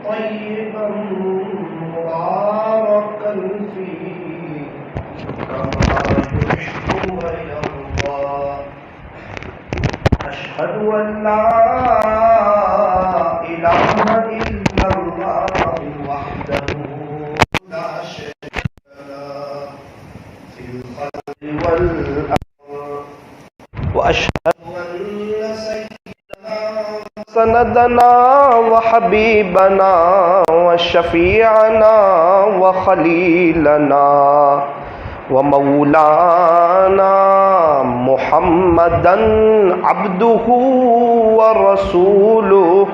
طيبا مباركا فيه كما يحب ويرضى. أشهد أن لا إله إلا الله وحده لا شريك له في الخلق والأمر. وأشهد أن سندنا وحبيبنا وشفيعنا وخليلنا ومولانا محمدا عبده ورسوله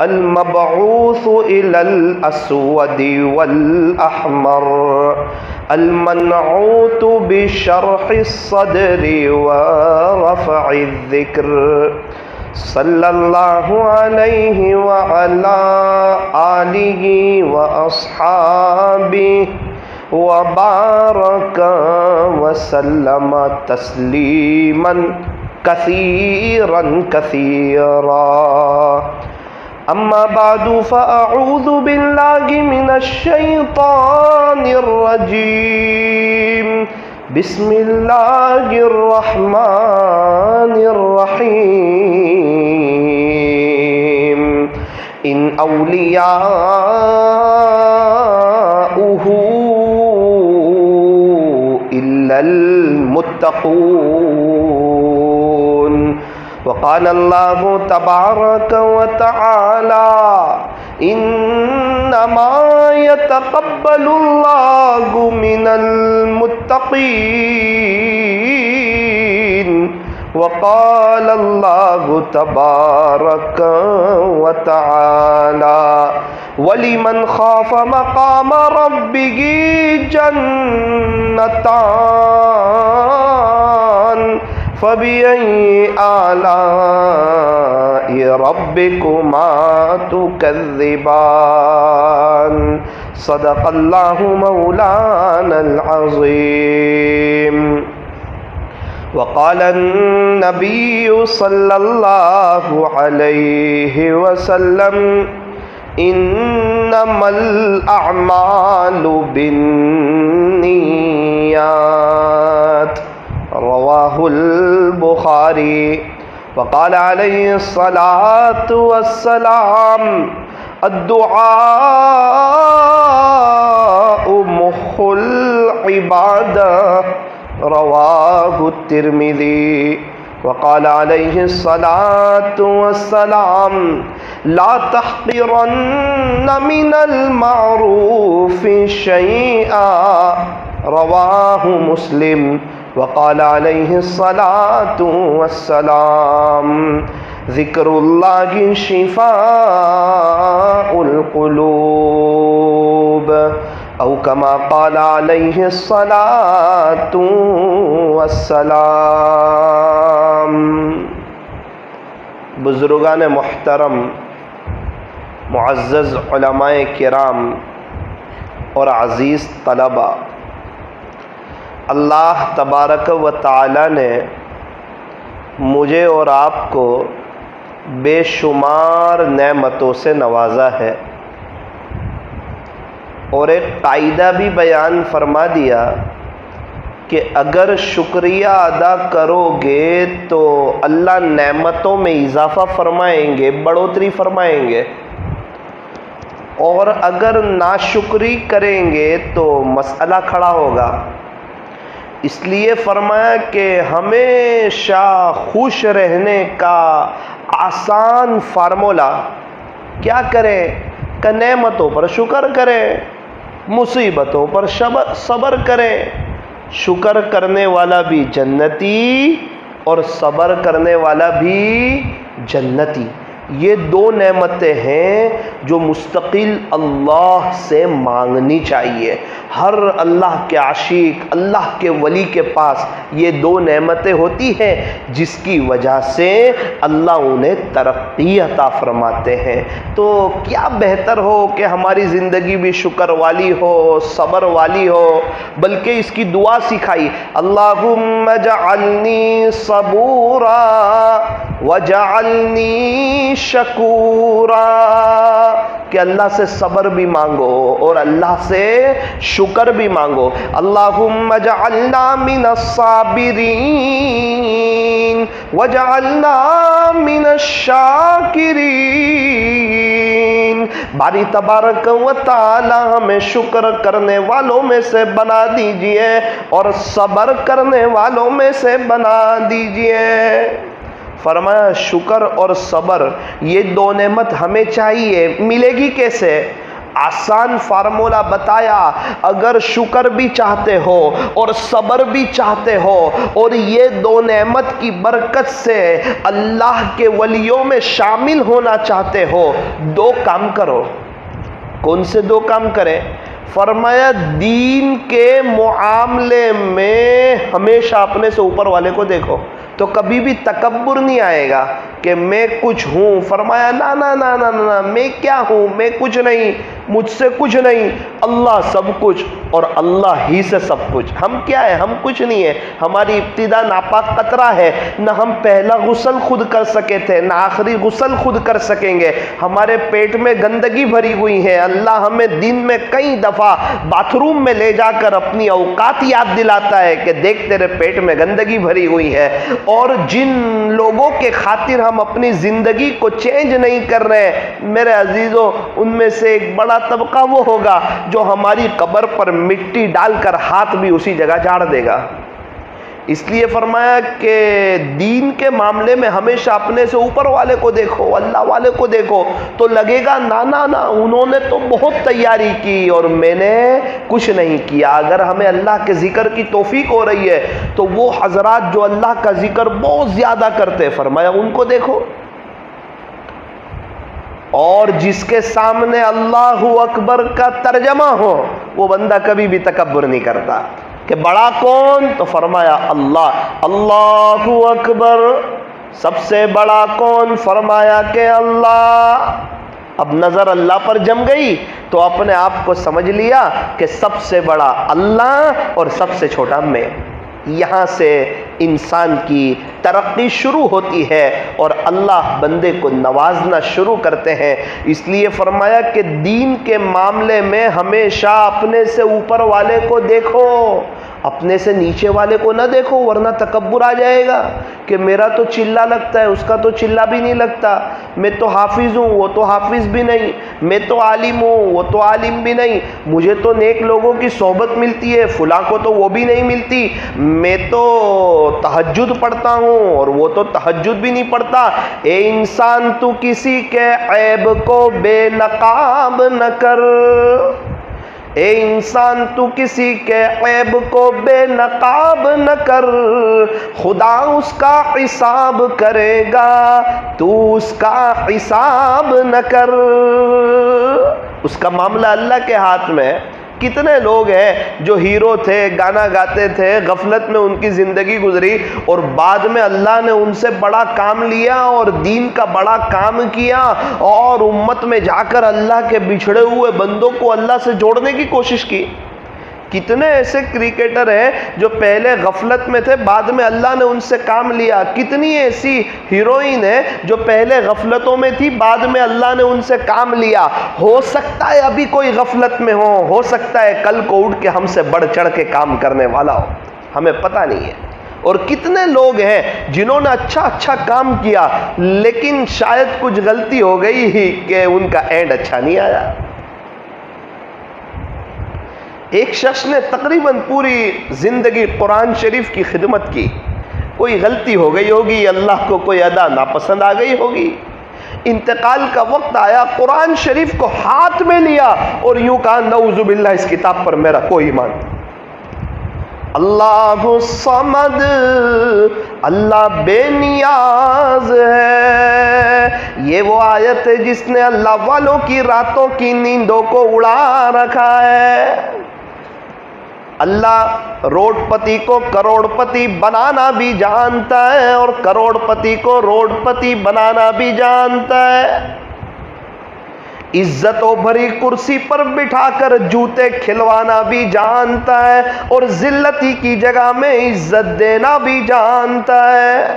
المبعوث إلى الأسود والأحمر المنعوت بشرح الصدر ورفع الذكر صلی اللہ علیہ وعلا آلہ واصحابہ وبارک وسلم تسلیما کثیرا کثیرا. اما بعد فاعوذ باللہ من الشیطان الرجیم. بسم اللہ الرحمن الرحیم. ان اولیاؤہ الا المتقون. وقال اللہ تبارک وتعالی انما يتقبل اللہ من المتقین. وقال اللہ تبارک وتعالی وَلِمَنْ خَافَ مَقَامَ رَبِّهِ جَنَّتَانِ فَبِأَيِّ آلَاءِ رَبِّكُمَا تُكَذِّبَانِ. صدق اللہ مولانا العظیم. وقال النبی صلی اللہ علیہ وسلم انما الاعمال بالنیات. رواہ البخاری. وقال علیہ الصلاة والسلام الدعاء مخ العبادة. رواہ الترمذی. وقال علیہ الصلاة والسلام لا تحقرن من المعروف شیئا. رواہ مسلم. وقال علیہ الصلاة والسلام ذکر اللہ شفاء القلوب او کما قال علیہ الصلاة والسلام. بزرگان محترم، معزز علماء کرام اور عزیز طلبہ، اللہ تبارک و تعالی نے مجھے اور آپ کو بے شمار نعمتوں سے نوازا ہے، اور ایک قاعدہ بھی بیان فرما دیا کہ اگر شکریہ ادا کرو گے تو اللہ نعمتوں میں اضافہ فرمائیں گے، بڑھوتری فرمائیں گے، اور اگر ناشکری کریں گے تو مسئلہ کھڑا ہوگا. اس لیے فرمایا کہ ہمیشہ خوش رہنے کا آسان فارمولا کیا کریں کہ نعمتوں پر شکر کریں، مصیبتوں پر صبر کریں. شکر کرنے والا بھی جنتی اور صبر کرنے والا بھی جنتی. یہ دو نعمتیں ہیں جو مستقل اللہ سے مانگنی چاہیے. ہر اللہ کے عاشق، اللہ کے ولی کے پاس یہ دو نعمتیں ہوتی ہیں جس کی وجہ سے اللہ انہیں ترقی عطا فرماتے ہیں. تو کیا بہتر ہو کہ ہماری زندگی بھی شکر والی ہو، صبر والی ہو، بلکہ اس کی دعا سکھائی اللہم اجعلنی صبورا وجعلنی شکورا، کہ اللہ سے صبر بھی مانگو اور اللہ سے شکر بھی مانگو. اللہم اجعلنا من الصابرین وجعلنا من الشاکرین. باری تبارک و تعالی ہمیں شکر کرنے والوں میں سے بنا دیجئے اور صبر کرنے والوں میں سے بنا دیجئے. فرمایا شکر اور صبر یہ دو نعمت ہمیں چاہیے، ملے گی کیسے؟ آسان فارمولہ بتایا. اگر شکر بھی چاہتے ہو اور صبر بھی چاہتے ہو اور یہ دو نعمت کی برکت سے اللہ کے ولیوں میں شامل ہونا چاہتے ہو، دو کام کرو. کون سے دو کام کریں؟ فرمایا دین کے معاملے میں ہمیشہ اپنے سے اوپر والے کو دیکھو تو کبھی بھی تکبر نہیں آئے گا کہ میں کچھ ہوں. فرمایا نا نا نا نا نا، میں کیا ہوں؟ میں کچھ نہیں، مجھ سے کچھ نہیں، اللہ سب کچھ اور اللہ ہی سے سب کچھ. ہم کیا ہے؟ ہم کچھ نہیں ہے. ہماری ابتدا ناپاک قطرہ ہے، نہ ہم پہلا غسل خود کر سکے تھے نہ آخری غسل خود کر سکیں گے. ہمارے پیٹ میں گندگی بھری ہوئی ہے. اللہ ہمیں دن میں کئی دفعہ باتھ روم میں لے جا کر اپنی اوقات یاد دلاتا ہے کہ دیکھ تیرے پیٹ میں گندگی بھری ہوئی ہے. اور جن لوگوں کے خاطر ہم اپنی زندگی کو چینج نہیں کر رہے ہیں میرے عزیزوں، ان میں سے ایک بڑا طبقہ وہ ہوگا جو ہماری قبر پر مٹی ڈال کر ہاتھ بھی اسی جگہ جھاڑ دے گا. اس لیے فرمایا کہ دین کے معاملے میں ہمیشہ اپنے سے اوپر والے کو دیکھو، اللہ والے کو دیکھو تو لگے گا نا نا نا انہوں نے تو بہت تیاری کی اور میں نے کچھ نہیں کیا. اگر ہمیں اللہ کے ذکر کی توفیق ہو رہی ہے تو وہ حضرات جو اللہ کا ذکر بہت زیادہ کرتے، فرمایا ان کو دیکھو. اور جس کے سامنے اللہ اکبر کا ترجمہ ہو وہ بندہ کبھی بھی تکبر نہیں کرتا کہ بڑا کون؟ تو فرمایا اللہ. اللہ اکبر، سب سے بڑا کون؟ فرمایا کہ اللہ. اب نظر اللہ پر جم گئی تو اپنے آپ کو سمجھ لیا کہ سب سے بڑا اللہ اور سب سے چھوٹا میں. یہاں سے انسان کی ترقی شروع ہوتی ہے اور اللہ بندے کو نوازنا شروع کرتے ہیں. اس لیے فرمایا کہ دین کے معاملے میں ہمیشہ اپنے سے اوپر والے کو دیکھو، اپنے سے نیچے والے کو نہ دیکھو ورنہ تکبر آ جائے گا کہ میرا تو چلا لگتا ہے، اس کا تو چلا بھی نہیں لگتا. میں تو حافظ ہوں، وہ تو حافظ بھی نہیں. میں تو عالم ہوں، وہ تو عالم بھی نہیں. مجھے تو نیک لوگوں کی صحبت ملتی ہے، فلاں کو تو وہ بھی نہیں ملتی. میں تو تہجد پڑھتا ہوں اور وہ تو تہجد بھی نہیں پڑھتا. اے انسان تو کسی کے عیب کو بے نقاب نہ کر. اے انسان تو کسی کے عیب کو بے نقاب نہ کر، خدا اس کا حساب کرے گا، تو اس کا حساب نہ کر. اس کا معاملہ اللہ کے ہاتھ میں. کتنے لوگ ہیں جو ہیرو تھے، گانا گاتے تھے، غفلت میں ان کی زندگی گزری اور بعد میں اللہ نے ان سے بڑا کام لیا اور دین کا بڑا کام کیا اور امت میں جا کر اللہ کے بچھڑے ہوئے بندوں کو اللہ سے جوڑنے کی کوشش کی. کتنے ایسے کرکٹر ہیں جو پہلے غفلت میں تھے، بعد میں اللہ نے ان سے کام لیا. کتنی ایسی ہیروئن ہیں جو پہلے غفلتوں میں تھی، بعد میں اللہ نے ان سے کام لیا. ہو سکتا ہے ابھی کوئی غفلت میں ہو سکتا ہے کل کو اٹھ کے ہم سے بڑھ چڑھ کے کام کرنے والا ہو، ہمیں پتہ نہیں ہے. اور کتنے لوگ ہیں جنہوں نے اچھا کام کیا لیکن شاید کچھ غلطی ہو گئی ہی کہ ان کا اینڈ اچھا نہیں آیا. ایک شخص نے تقریباً پوری زندگی قرآن شریف کی خدمت کی، کوئی غلطی ہو گئی ہوگی، اللہ کو کوئی ادا ناپسند آ گئی ہوگی. انتقال کا وقت آیا، قرآن شریف کو ہاتھ میں لیا اور یوں کہا نعوذ باللہ اس کتاب پر میرا کوئی ایمان. اللہ الصمد، اللہ بے نیاز ہے. یہ وہ آیت ہے جس نے اللہ والوں کی راتوں کی نیندوں کو اڑا رکھا ہے. اللہ روڈ پتی کو کروڑ پتی بنانا بھی جانتا ہے اور کروڑ پتی کو روڈ پتی بنانا بھی جانتا ہے. عزتوں بھری کرسی پر بٹھا کر جوتے کھلوانا بھی جانتا ہے اور ذلتی کی جگہ میں عزت دینا بھی جانتا ہے.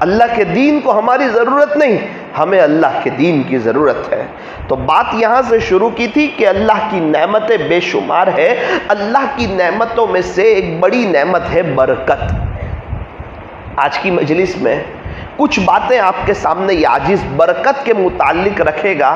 اللہ کے دین کو ہماری ضرورت نہیں، ہمیں اللہ کے دین کی ضرورت ہے۔ تو بات یہاں سے شروع کی تھی کہ اللہ کی نعمتیں بے شمار ہے، اللہ کی نعمتوں میں سے ایک بڑی نعمت ہے برکت۔ آج کی مجلس میں کچھ باتیں آپ کے سامنے یہ عاجز برکت کے متعلق رکھے گا۔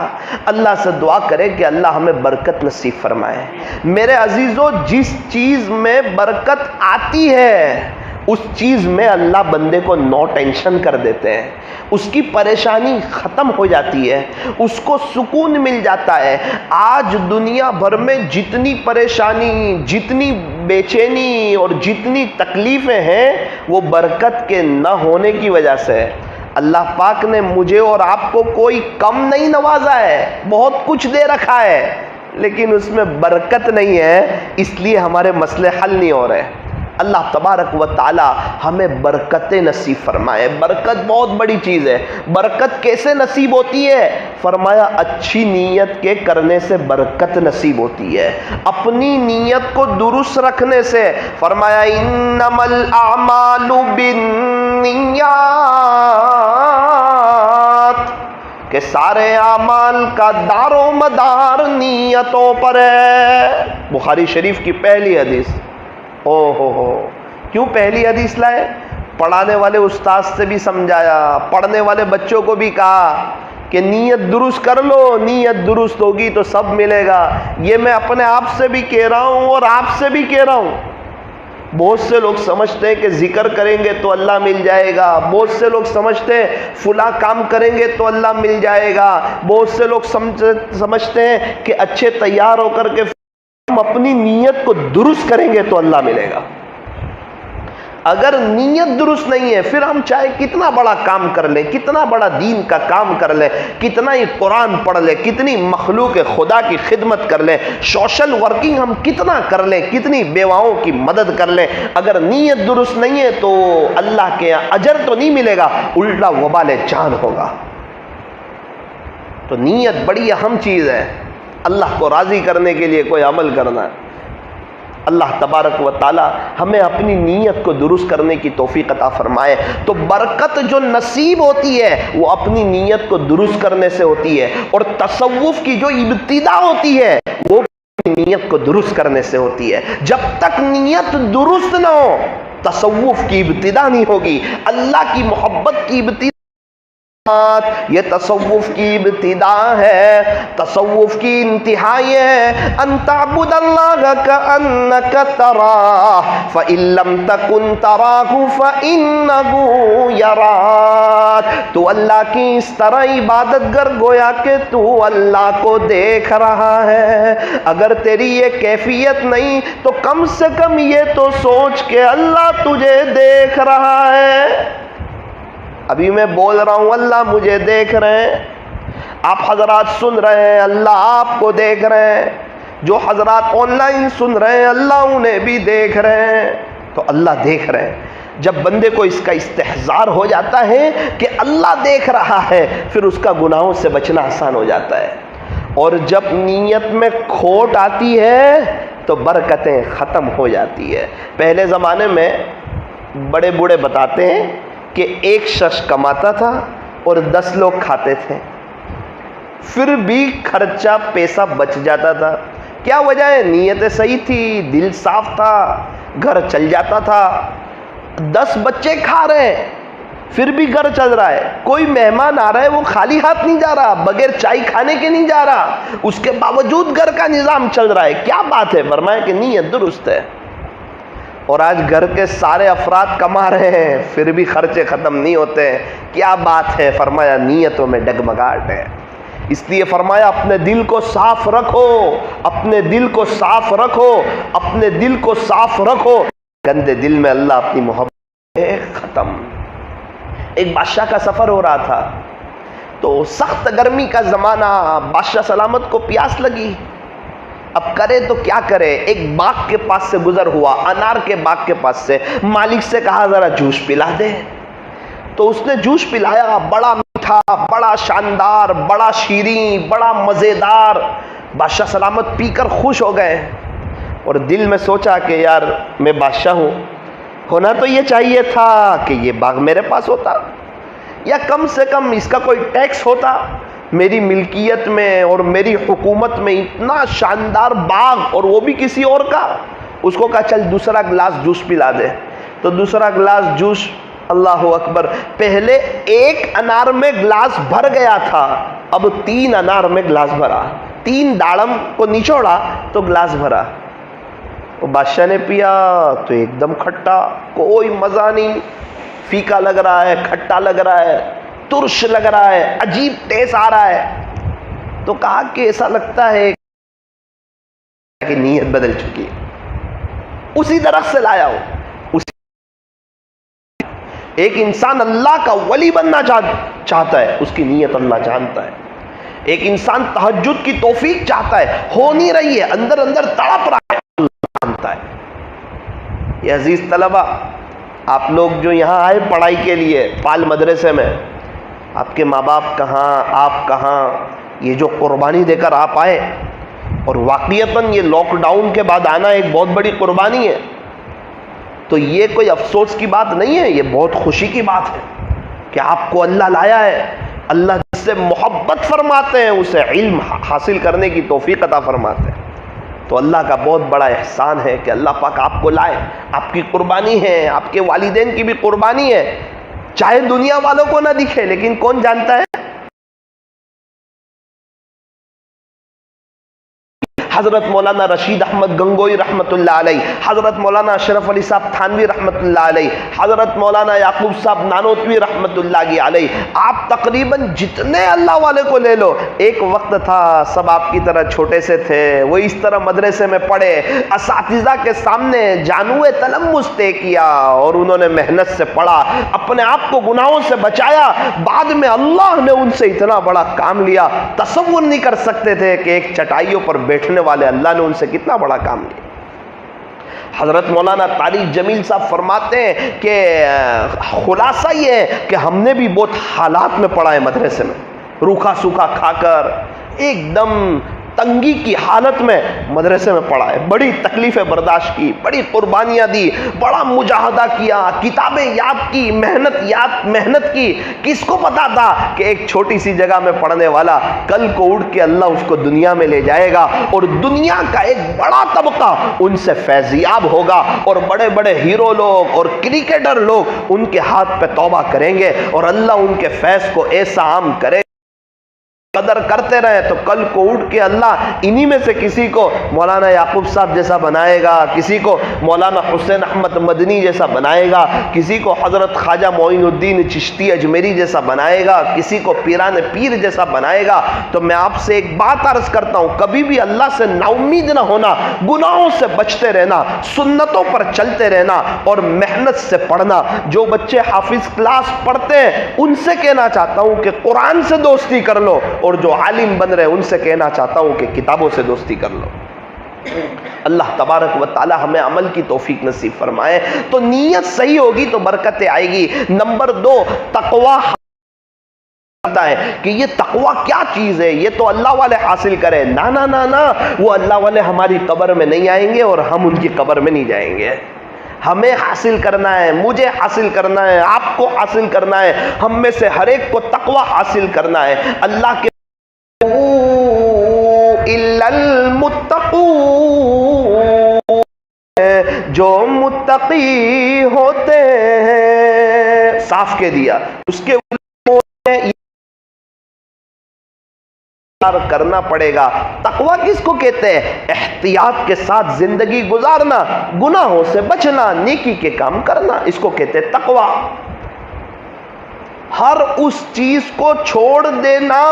اللہ سے دعا کرے کہ اللہ ہمیں برکت نصیب فرمائے۔ میرے عزیزو، جس چیز میں برکت آتی ہے اس چیز میں اللہ بندے کو نو ٹینشن کر دیتے ہیں، اس کی پریشانی ختم ہو جاتی ہے، اس کو سکون مل جاتا ہے۔ آج دنیا بھر میں جتنی پریشانی، جتنی بے چینی اور جتنی تکلیفیں ہیں وہ برکت کے نہ ہونے کی وجہ سے ہے۔ اللہ پاک نے مجھے اور آپ کو کوئی کم نہیں نوازا ہے، بہت کچھ دے رکھا ہے، لیکن اس میں برکت نہیں ہے، اس لیے ہمارے مسئلے حل نہیں ہو رہے۔ اللہ تبارک و تعالی ہمیں برکتیں نصیب فرمائے۔ برکت بہت بڑی چیز ہے۔ برکت کیسے نصیب ہوتی ہے؟ فرمایا اچھی نیت کے کرنے سے برکت نصیب ہوتی ہے، اپنی نیت کو درست رکھنے سے۔ فرمایا انما الاعمال بالنیات، کہ سارے اعمال کا دار و مدار نیتوں پر ہے۔ بخاری شریف کی پہلی حدیث۔ کیوں پہلی حدیث لائے؟ پڑھانے والے استاد سے بھی سمجھایا، پڑھنے والے بچوں کو بھی کہا کہ نیت درست کر لو، نیت درست ہوگی تو سب ملے گا۔ یہ میں اپنے آپ سے بھی کہہ رہا ہوں اور آپ سے بھی کہہ رہا ہوں۔ بہت سے لوگ سمجھتے ہیں کہ ذکر کریں گے تو اللہ مل جائے گا، بہت سے لوگ سمجھتے ہیں فلاں کام کریں گے تو اللہ مل جائے گا، بہت سے لوگ سمجھتے ہیں کہ اچھے تیار ہو کر کے ہم اپنی نیت کو درست کریں گے تو اللہ ملے گا۔ اگر نیت درست نہیں ہے پھر ہم چاہے کتنا بڑا کام کر لیں، کتنا بڑا دین کا کام کر لیں، کتنا ہی قرآن پڑھ لیں، کتنی مخلوق خدا کی خدمت کر لیں، سوشل ورکنگ ہم کتنا کر لیں، کتنی بیواؤں کی مدد کر لیں، اگر نیت درست نہیں ہے تو اللہ کے یہاں اجر تو نہیں ملے گا، الٹا وبال جان ہوگا۔ تو نیت بڑی اہم چیز ہے۔ اللہ کو راضی کرنے کے لیے کوئی عمل کرنا ہے۔ اللہ تبارک و تعالی ہمیں اپنی نیت کو درست کرنے کی توفیق عطا فرمائے۔ تو برکت جو نصیب ہوتی ہے وہ اپنی نیت کو درست کرنے سے ہوتی ہے، اور تصوف کی جو ابتدا ہوتی ہے وہ نیت کو درست کرنے سے ہوتی ہے۔ جب تک نیت درست نہ ہو تصوف کی ابتدا نہیں ہوگی، اللہ کی محبت کی ابتدا۔ یہ تصوف کی ابتدا ہے، تصوف کی انتہا یہ ہے ان تعبد اللہ کأنک تراہ فإن لم تکن تراہ فإنہ یراک۔ تو اللہ کی اس طرح عبادت گر گویا کہ تو اللہ کو دیکھ رہا ہے۔ اگر تیری یہ کیفیت نہیں تو کم سے کم یہ تو سوچ کہ اللہ تجھے دیکھ رہا ہے۔ ابھی میں بول رہا ہوں اللہ مجھے دیکھ رہے ہیں، آپ حضرات سن رہے ہیں اللہ آپ کو دیکھ رہے ہیں، جو حضرات آن لائن سن رہے ہیں اللہ انہیں بھی دیکھ رہے ہیں۔ تو اللہ دیکھ رہے ہیں۔ جب بندے کو اس کا استحضار ہو جاتا ہے کہ اللہ دیکھ رہا ہے پھر اس کا گناہوں سے بچنا آسان ہو جاتا ہے۔ اور جب نیت میں کھوٹ آتی ہے تو برکتیں ختم ہو جاتی ہے۔ پہلے زمانے میں بڑے بوڑھے بتاتے ہیں کہ ایک شخص کماتا تھا اور 10 لوگ کھاتے تھے، پھر بھی خرچہ پیسہ بچ جاتا تھا۔ کیا وجہ ہے؟ نیت صحیح تھی، دل صاف تھا، گھر چل جاتا تھا۔ 10 بچے کھا رہے ہیں پھر بھی گھر چل رہا ہے، کوئی مہمان آ رہا ہے وہ خالی ہاتھ نہیں جا رہا، بغیر چائے کھانے کے نہیں جا رہا، اس کے باوجود گھر کا نظام چل رہا ہے۔ کیا بات ہے؟ فرمایا کہ نیت درست ہے۔ اور آج گھر کے سارے افراد کما رہے ہیں پھر بھی خرچے ختم نہیں ہوتے ہیں۔ کیا بات ہے؟ فرمایا نیتوں میں ڈگمگاہٹ ہے۔ اس لیے فرمایا اپنے دل کو صاف رکھو، اپنے دل کو صاف رکھو، اپنے دل کو صاف رکھو۔ گندے دل میں اللہ اپنی محبت ختم۔ ایک بادشاہ کا سفر ہو رہا تھا تو سخت گرمی کا زمانہ، بادشاہ سلامت کو پیاس لگی، اب کرے تو کیا کرے؟ ایک باغ کے پاس سے گزر ہوا، انار کے باغ کے پاس سے، مالک سے کہا ذرا جوس پلا دے۔ تو اس نے جوس پلایا، بڑا میٹھا، بڑا شاندار، بڑا شیریں، بڑا مزیدار۔ بادشاہ سلامت پی کر خوش ہو گئے اور دل میں سوچا کہ یار میں بادشاہ ہوں، ہونا تو یہ چاہیے تھا کہ یہ باغ میرے پاس ہوتا، یا کم سے کم اس کا کوئی ٹیکس ہوتا. میری ملکیت میں اور میری حکومت میں اتنا شاندار باغ اور وہ بھی کسی اور کا. اس کو کہا چل دوسرا گلاس جوس پلا دے. تو دوسرا گلاس جوس، اللہ اکبر، پہلے 1 انار میں گلاس بھر گیا تھا، اب 3 انار میں گلاس بھرا. 3 داڑم کو نچوڑا تو گلاس بھرا. وہ بادشاہ نے پیا تو ایک دم کھٹا، کوئی مزہ نہیں، پھیکا لگ رہا ہے، کھٹا لگ رہا ہے، ترش لگ رہا ہے، عجیب ٹیسٹ آ رہا ہے. تو کہا کہ ایسا لگتا ہے کہ نیت بدل چکی ہے. اسی درخت سے لایا ہوں. ایک انسان اللہ کا ولی بننا چاہتا ہے، اس کی نیت اللہ جانتا ہے. ایک انسان تہجد کی توفیق چاہتا ہے، ہو نہیں رہی ہے، اندر اندر تڑپ رہا ہے، اللہ جانتا ہے. یہ عزیز طلبہ، آپ لوگ جو یہاں آئے پڑھائی کے لیے پال مدرسے میں، آپ کے ماں باپ کہاں، آپ کہاں، یہ جو قربانی دے کر آپ آئے، اور واقعتاً یہ لاک ڈاؤن کے بعد آنا ایک بہت بڑی قربانی ہے. تو یہ کوئی افسوس کی بات نہیں ہے، یہ بہت خوشی کی بات ہے کہ آپ کو اللہ لایا ہے. اللہ جس سے محبت فرماتے ہیں اسے علم حاصل کرنے کی توفیق عطا فرماتے ہیں. تو اللہ کا بہت بڑا احسان ہے کہ اللہ پاک آپ کو لائے. آپ کی قربانی ہے، آپ کے والدین کی بھی قربانی ہے، چاہے دنیا والوں کو نہ دکھے، لیکن کون جانتا ہے. حضرت مولانا رشید احمد گنگوئی رحمت اللہ علیہ، حضرت مولانا اشرف علی صاحب تھانوی رحمت اللہ علیہ، حضرت مولانا یعقوب صاحب نانوتوی رحمت اللہ علیہ، آپ تقریباً جتنے اللہ والے کو لے لو، ایک وقت تھا سب آپ کی طرح چھوٹے سے تھے، وہ اس طرح مدرسے میں پڑھے، اساتذہ کے سامنے جانوے تلمس طے کیا اور انہوں نے محنت سے پڑھا، اپنے آپ کو گناہوں سے بچایا. بعد میں اللہ نے ان سے اتنا بڑا کام لیا، تصور نہیں کر سکتے تھے کہ ایک چٹائیوں پر بیٹھنے والے اللہ نے ان سے کتنا بڑا کام لیا. حضرت مولانا طارق جمیل صاحب فرماتے ہیں کہ خلاصہ یہ ہے کہ ہم نے بھی بہت حالات میں پڑھا ہے مدرسے میں، روکھا سوکھا کھا کر ایک دم تنگی کی حالت میں مدرسے میں پڑھا ہے، بڑی تکلیفیں برداشت کی، بڑی قربانیاں دی، بڑا مجاہدہ کیا، کتابیں یاد کی، محنت کی. کس کو پتا تھا کہ ایک چھوٹی سی جگہ میں پڑھنے والا کل کو اٹھ کے اللہ اس کو دنیا میں لے جائے گا اور دنیا کا ایک بڑا طبقہ ان سے فیضیاب ہوگا، اور بڑے بڑے ہیرو لوگ اور کرکٹر لوگ ان کے ہاتھ پہ توبہ کریں گے اور اللہ ان کے فیض کو ایسا عام کرے. قدر کرتے رہے تو کل کو اٹھ کے اللہ انہی میں سے کسی کو مولانا یعقوب صاحب جیسا بنائے گا، کسی کو مولانا حسین احمد مدنی جیسا بنائے گا، کسی کو حضرت خواجہ معین الدین چشتی اجمیری جیسا بنائے گا، کسی کو پیران پیر جیسا بنائے گا. تو میں آپ سے ایک بات عرض کرتا ہوں، کبھی بھی اللہ سے نا امید نہ ہونا، گناہوں سے بچتے رہنا، سنتوں پر چلتے رہنا اور محنت سے پڑھنا. جو بچے حافظ کلاس پڑھتے ہیں ان سے کہنا چاہتا ہوں کہ قرآن سے دوستی کر لو، اور جو عالم بن رہے ان سے کہنا چاہتا ہوں کہ کتابوں سے دوستی کر لو. اللہ تبارک و تعالی ہمیں عمل کی توفیق نصیب فرمائے. تو نیت صحیح ہوگی تو برکتیں آئے گی. نمبر 2، تقوی ہے کہ یہ تقوی کیا چیز ہے، یہ تو اللہ والے حاصل کرے. نا نا نا نا، وہ اللہ والے ہماری قبر میں نہیں آئیں گے اور ہم ان کی قبر میں نہیں جائیں گے. ہمیں حاصل کرنا ہے، مجھے حاصل کرنا ہے، آپ کو حاصل کرنا ہے، ہم میں سے ہر ایک کو تقوی حاصل کرنا ہے. اللہ کے الا المتقون، جو متقی ہوتے ہیں، صاف کہہ دیا. اس کے کرنا پڑے گا. تقوی کس کو کہتے ہیں؟ احتیاط کے ساتھ زندگی گزارنا، گناہوں سے بچنا، نیکی کے کام کرنا، اس کو کہتے ہیں تقوی. ہر اس چیز کو چھوڑ دینا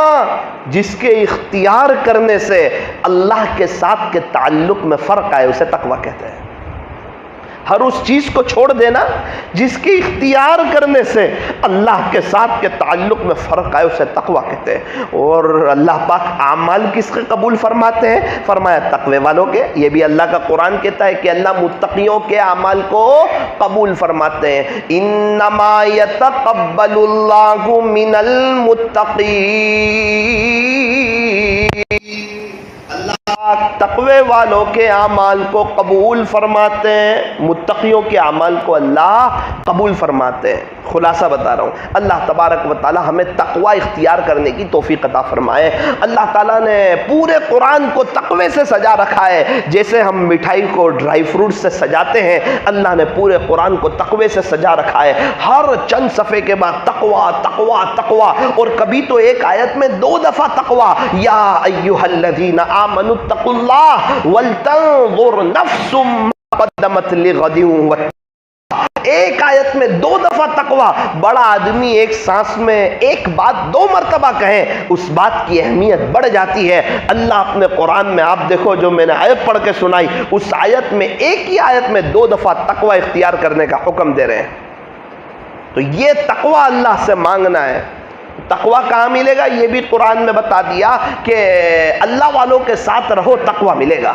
جس کے اختیار کرنے سے اللہ کے ساتھ کے تعلق میں فرق آئے، اسے تقوی کہتے ہیں. ہر اس چیز کو چھوڑ دینا جس کی اختیار کرنے سے اللہ کے ساتھ کے تعلق میں فرق آئے، اسے تقوی کہتے ہیں. اور اللہ پاک اعمال کس کے قبول فرماتے ہیں؟ فرمایا تقوی والوں کے. یہ بھی اللہ کا قرآن کہتا ہے کہ اللہ متقیوں کے اعمال کو قبول فرماتے ہیں. انما یتقبل اللہ من المتقین، تقوی والوں کے اعمال کو قبول فرماتے ہیں، متقیوں کے اعمال کو اللہ قبول فرماتے ہیں. خلاصہ بتا رہا ہوں، اللہ تبارک و تعالی ہمیں تقوی اختیار کرنے کی توفیق عطا فرمائے۔ اللہ تعالیٰ نے پورے قرآن کو تقوی سے سجا رکھا ہے، جیسے ہم مٹھائی کو ڈرائی فروٹ سے سجاتے ہیں، اللہ نے پورے قرآن کو تقوی سے سجا رکھا ہے۔ ہر چند صفحے کے بعد تقوی تقوی تقوی، اور کبھی تو ایک آیت میں 2 دفعہ تقوی، یا ایھا الذین آمنوا اتقوا اللہ ولتنظر نفس ما قدمت لغد، ایک آیت میں 2 دفعہ تقوی۔ بڑا آدمی ایک سانس میں ایک بات 2 مرتبہ کہیں، اس بات کی اہمیت بڑھ جاتی ہے۔ اللہ اپنے قرآن میں، آپ دیکھو جو میں نے آیت پڑھ کے سنائی، اس آیت میں ایک ہی آیت میں 2 دفعہ تقوی اختیار کرنے کا حکم دے رہے ہیں۔ تو یہ تقوی اللہ سے مانگنا ہے۔ تقوی کہاں ملے گا یہ بھی قرآن میں بتا دیا کہ اللہ والوں کے ساتھ رہو تقوی ملے گا۔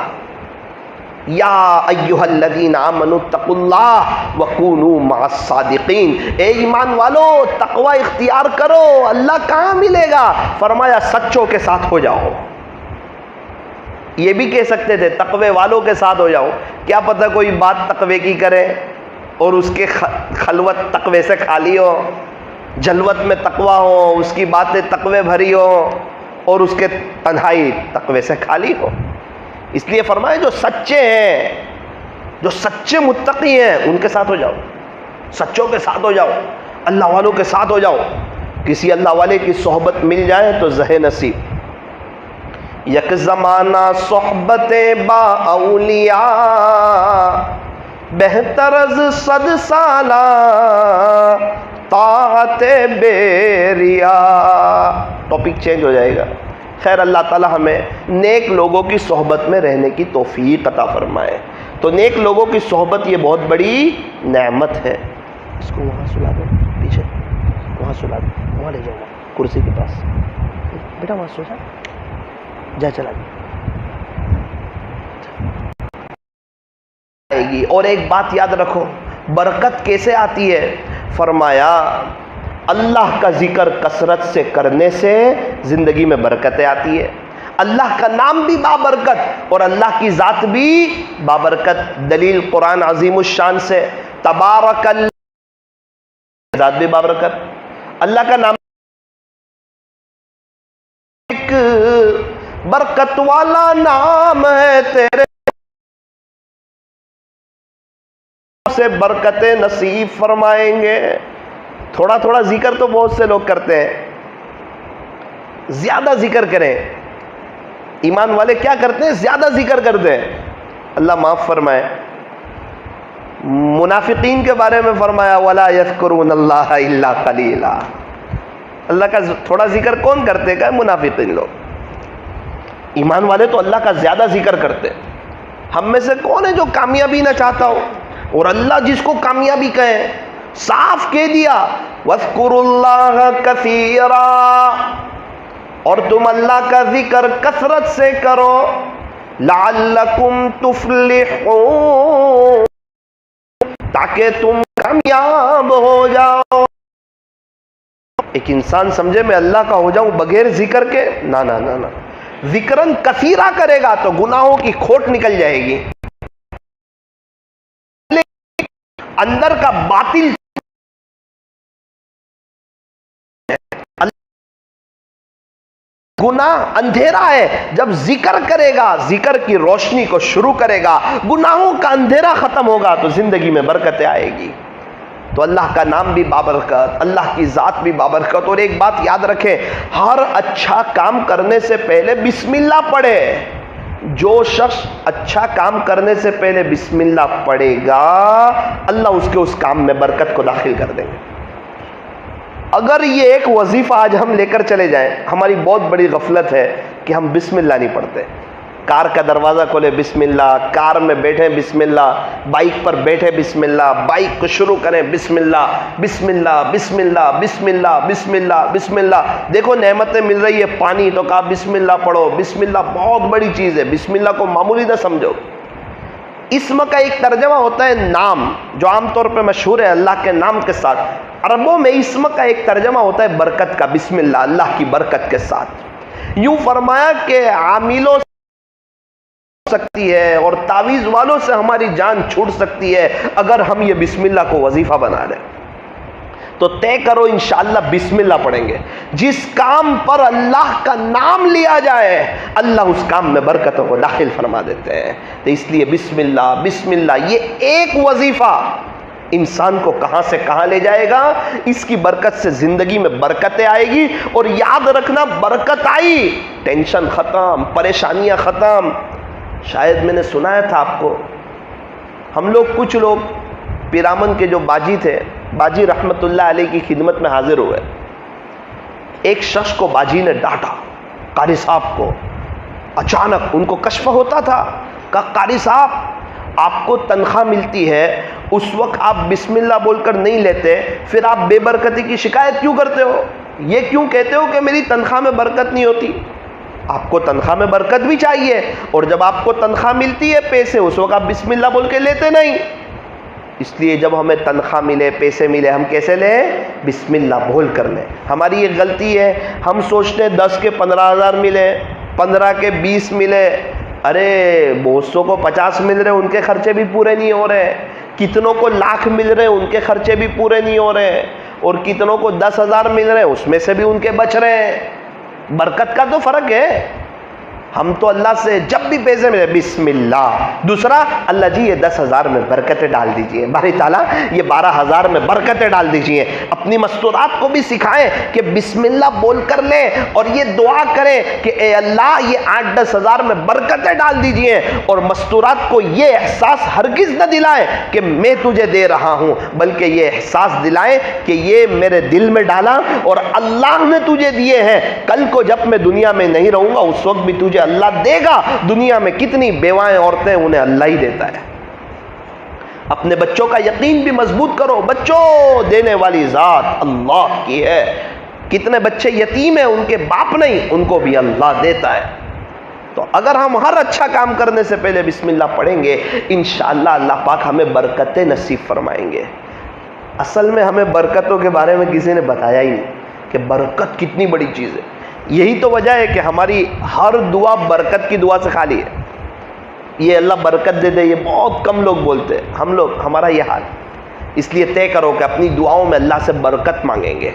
یا ایھا الذین آمنوا اتقوا اللہ وکونوا مع الصادقین، اے ایمان والو تقوی اختیار کرو۔ اللہ کہاں ملے گا؟ فرمایا سچوں کے ساتھ ہو جاؤ۔ یہ بھی کہہ سکتے تھے تقوی والوں کے ساتھ ہو جاؤ، کیا پتہ کوئی بات تقوی کی کرے اور اس کے خلوت تقوی سے خالی ہو، جلوت میں تقوی ہو، اس کی باتیں تقوی بھری ہو اور اس کے تنہائی تقوی سے خالی ہو۔ اس لیے فرمایا جو سچے ہیں، جو سچے متقی ہیں، ان کے ساتھ ہو جاؤ، سچوں کے ساتھ ہو جاؤ، اللہ والوں کے ساتھ ہو جاؤ۔ کسی اللہ والے کی صحبت مل جائے تو زہ نصیب۔ یک زمانہ صحبت با اولیاء، بہتر از 100 سالہ طاعت بے ریا۔ ٹاپک چینج ہو جائے گا۔ خیر، اللہ تعالی ہمیں نیک لوگوں کی صحبت میں رہنے کی توفیق عطا فرمائے۔ تو نیک لوگوں کی صحبت یہ بہت بڑی نعمت ہے۔ اس کو وہاں سلا دو، پیچھے وہاں سلا دو، وہاں لے جاؤ کرسی کے پاس، بیٹا وہاں سو جا، چلا گی۔ اور ایک بات یاد رکھو، برکت کیسے آتی ہے؟ فرمایا اللہ کا ذکر کثرت سے کرنے سے زندگی میں برکتیں آتی ہے۔ اللہ کا نام بھی بابرکت اور اللہ کی ذات بھی بابرکت۔ دلیل قرآن عظیم الشان سے، تبارک اللہ، ذات بھی بابرکت، اللہ کا نام ایک برکت والا نام ہے، تیرے سے برکتیں نصیب فرمائیں گے۔ تھوڑا تھوڑا ذکر تو بہت سے لوگ کرتے ہیں، زیادہ ذکر کریں۔ ایمان والے کیا کرتے ہیں؟ زیادہ ذکر کرتے ہیں۔ اللہ معاف فرمائے۔ منافقین کے بارے میں فرمایا وَلَا يَذْكُرُونَ اللَّهَ إِلَّا قَلِيلًا۔ اللہ کا تھوڑا ذکر کون کرتے گا؟ منافقین لوگ۔ ایمان والے تو اللہ کا زیادہ ذکر کرتے۔ ہم میں سے کون ہے جو کامیابی نہ چاہتا ہو؟ اور اللہ جس کو کامیابی کہے، صاف کہہ دیا وَاذْكُرُوا اللَّهَ كَثِيرًا، اور تم اللہ کا ذکر کثرت سے کرو، لَعَلَّكُمْ تُفْلِحُونَ، تاکہ تم کامیاب ہو جاؤ۔ ایک انسان سمجھے میں اللہ کا ہو جاؤں بغیر ذکر کے، نا نا نا نا، ذکرن کثیرہ کرے گا تو گناہوں کی کھوٹ نکل جائے گی، اندر کا باطل گناہ اندھیرا ہے۔ جب ذکر کرے گا، ذکر کی روشنی کو شروع کرے گا، گناہوں کا اندھیرا ختم ہوگا تو زندگی میں برکتیں آئے گی۔ تو اللہ کا نام بھی بابرکت، اللہ کی ذات بھی بابرکت۔ اور ایک بات یاد رکھیں، ہر اچھا کام کرنے سے پہلے بسم اللہ پڑھے۔ جو شخص اچھا کام کرنے سے پہلے بسم اللہ پڑھے گا، اللہ اس کے اس کام میں برکت کو داخل کر دیں گے۔ اگر یہ ایک وظیفہ آج ہم لے کر چلے جائیں، ہماری بہت بڑی غفلت ہے کہ ہم بسم اللہ نہیں پڑھتے۔ کار کا دروازہ کھولے بسم اللہ، کار میں بیٹھے بسم اللہ، بائک پر بیٹھے بسم اللہ، بائک کو شروع کریں بسم اللہ، بسم اللہ بسم اللہ بسم اللہ بسم اللہ بسم اللہ۔ دیکھو نعمتیں مل رہی ہے، پانی تو کہا بسم اللہ پڑھو۔ بسم اللہ بہت بڑی چیز ہے، بسم اللہ کو معمولی نہ سمجھو۔ اسم کا ایک ترجمہ ہوتا ہے نام، جو عام طور پہ مشہور ہے اللہ کے نام کے ساتھ۔ عربوں میں اسم کا ایک ترجمہ ہوتا ہے برکت کا، بسم اللہ، اللہ کی برکت کے ساتھ۔ یوں فرمایا کہ عاملوں سکتی ہے اور تعویذ والوں سے ہماری جان چھوٹ سکتی ہے اگر ہم یہ بسم اللہ کو وظیفہ بنا لیں۔ تو طے کرو انشاءاللہ بسم اللہ پڑھیں گے. جس کام پر اللہ کا نام لیا جائے اللہ اس کام میں برکتوں کو داخل فرما دیتے ہیں. تو اس لیے بسم اللہ بسم اللہ یہ ایک وظیفہ انسان کو کہاں سے کہاں لے جائے گا. اس کی برکت سے زندگی میں برکتیں آئے گی. اور یاد رکھنا برکت آئی ٹینشن ختم، پریشانیاں ختم. شاید میں نے سنایا تھا آپ کو، ہم لوگ کچھ لوگ پیرامن کے جو باجی تھے، باجی رحمت اللہ علیہ کی خدمت میں حاضر ہوئے. ایک شخص کو باجی نے ڈانٹا، قاری صاحب کو. اچانک ان کو کشف ہوتا تھا، کہا قاری صاحب آپ کو تنخواہ ملتی ہے، اس وقت آپ بسم اللہ بول کر نہیں لیتے، پھر آپ بے برکتی کی شکایت کیوں کرتے ہو؟ یہ کیوں کہتے ہو کہ میری تنخواہ میں برکت نہیں ہوتی؟ آپ کو تنخواہ میں برکت بھی چاہیے، اور جب آپ کو تنخواہ ملتی ہے پیسے، اس وقت آپ بسم اللہ بول کے لیتے نہیں. اس لیے جب ہمیں تنخواہ ملے، پیسے ملے، ہم کیسے لیں؟ بسم اللہ بول کر لیں. ہماری یہ غلطی ہے، ہم سوچتے ہیں 10 کے 15,000 ملے، 15 کے 20 ملے. ارے بہت سو کو 50 مل رہے، ان کے خرچے بھی پورے نہیں ہو رہے. کتنوں کو لاکھ مل رہے، ان کے خرچے بھی پورے نہیں ہو رہے. اور کتنوں کو 10,000 مل رہے، اس میں سے بھی ان کے بچ رہے ہیں. برکت کا تو فرق ہے. ہم تو اللہ سے جب بھی پیسے ملے بسم اللہ. دوسرا، اللہ جی یہ 10,000 میں برکتیں ڈال دیجئے، باری تعالیٰ یہ 12,000 میں برکتیں ڈال دیجئے. اپنی مستورات کو بھی سکھائیں کہ بسم اللہ بول کر لیں، اور یہ دعا کریں کہ اے اللہ یہ 8-10 ہزار میں برکتیں ڈال دیجئے. اور مستورات کو یہ احساس ہرگز نہ دلائیں کہ میں تجھے دے رہا ہوں، بلکہ یہ احساس دلائیں کہ یہ میرے دل میں ڈالا اور اللہ نے تجھے دیے ہیں. کل کو جب میں دنیا میں نہیں رہوں گا اس وقت بھی تجھے اللہ دے گا. دنیا میں کتنی بیوائیں عورتیں انہیں اللہ ہی دیتا ہے. اپنے بچوں کا یقین بھی مضبوط کرو، بچوں دینے والی ذات اللہ کی ہے. کتنے بچے یتیم ہیں، ان کے باپ نہیں، ان کو بھی اللہ دیتا ہے. تو اگر ہم ہر اچھا کام کرنے سے پہلے بسم اللہ پڑھیں گے انشاءاللہ اللہ پاک ہمیں برکتیں نصیب فرمائیں گے. اصل میں ہمیں برکتوں کے بارے میں کسی نے بتایا ہی نہیں کہ برکت کتنی بڑی چیز ہے. یہی تو وجہ ہے کہ ہماری ہر دعا برکت کی دعا سے خالی ہے. یہ اللہ برکت دے دے یہ بہت کم لوگ بولتے ہیں. ہمارا یہ حال. اس لیے طے کرو کہ اپنی دعاؤں میں اللہ سے برکت مانگیں گے.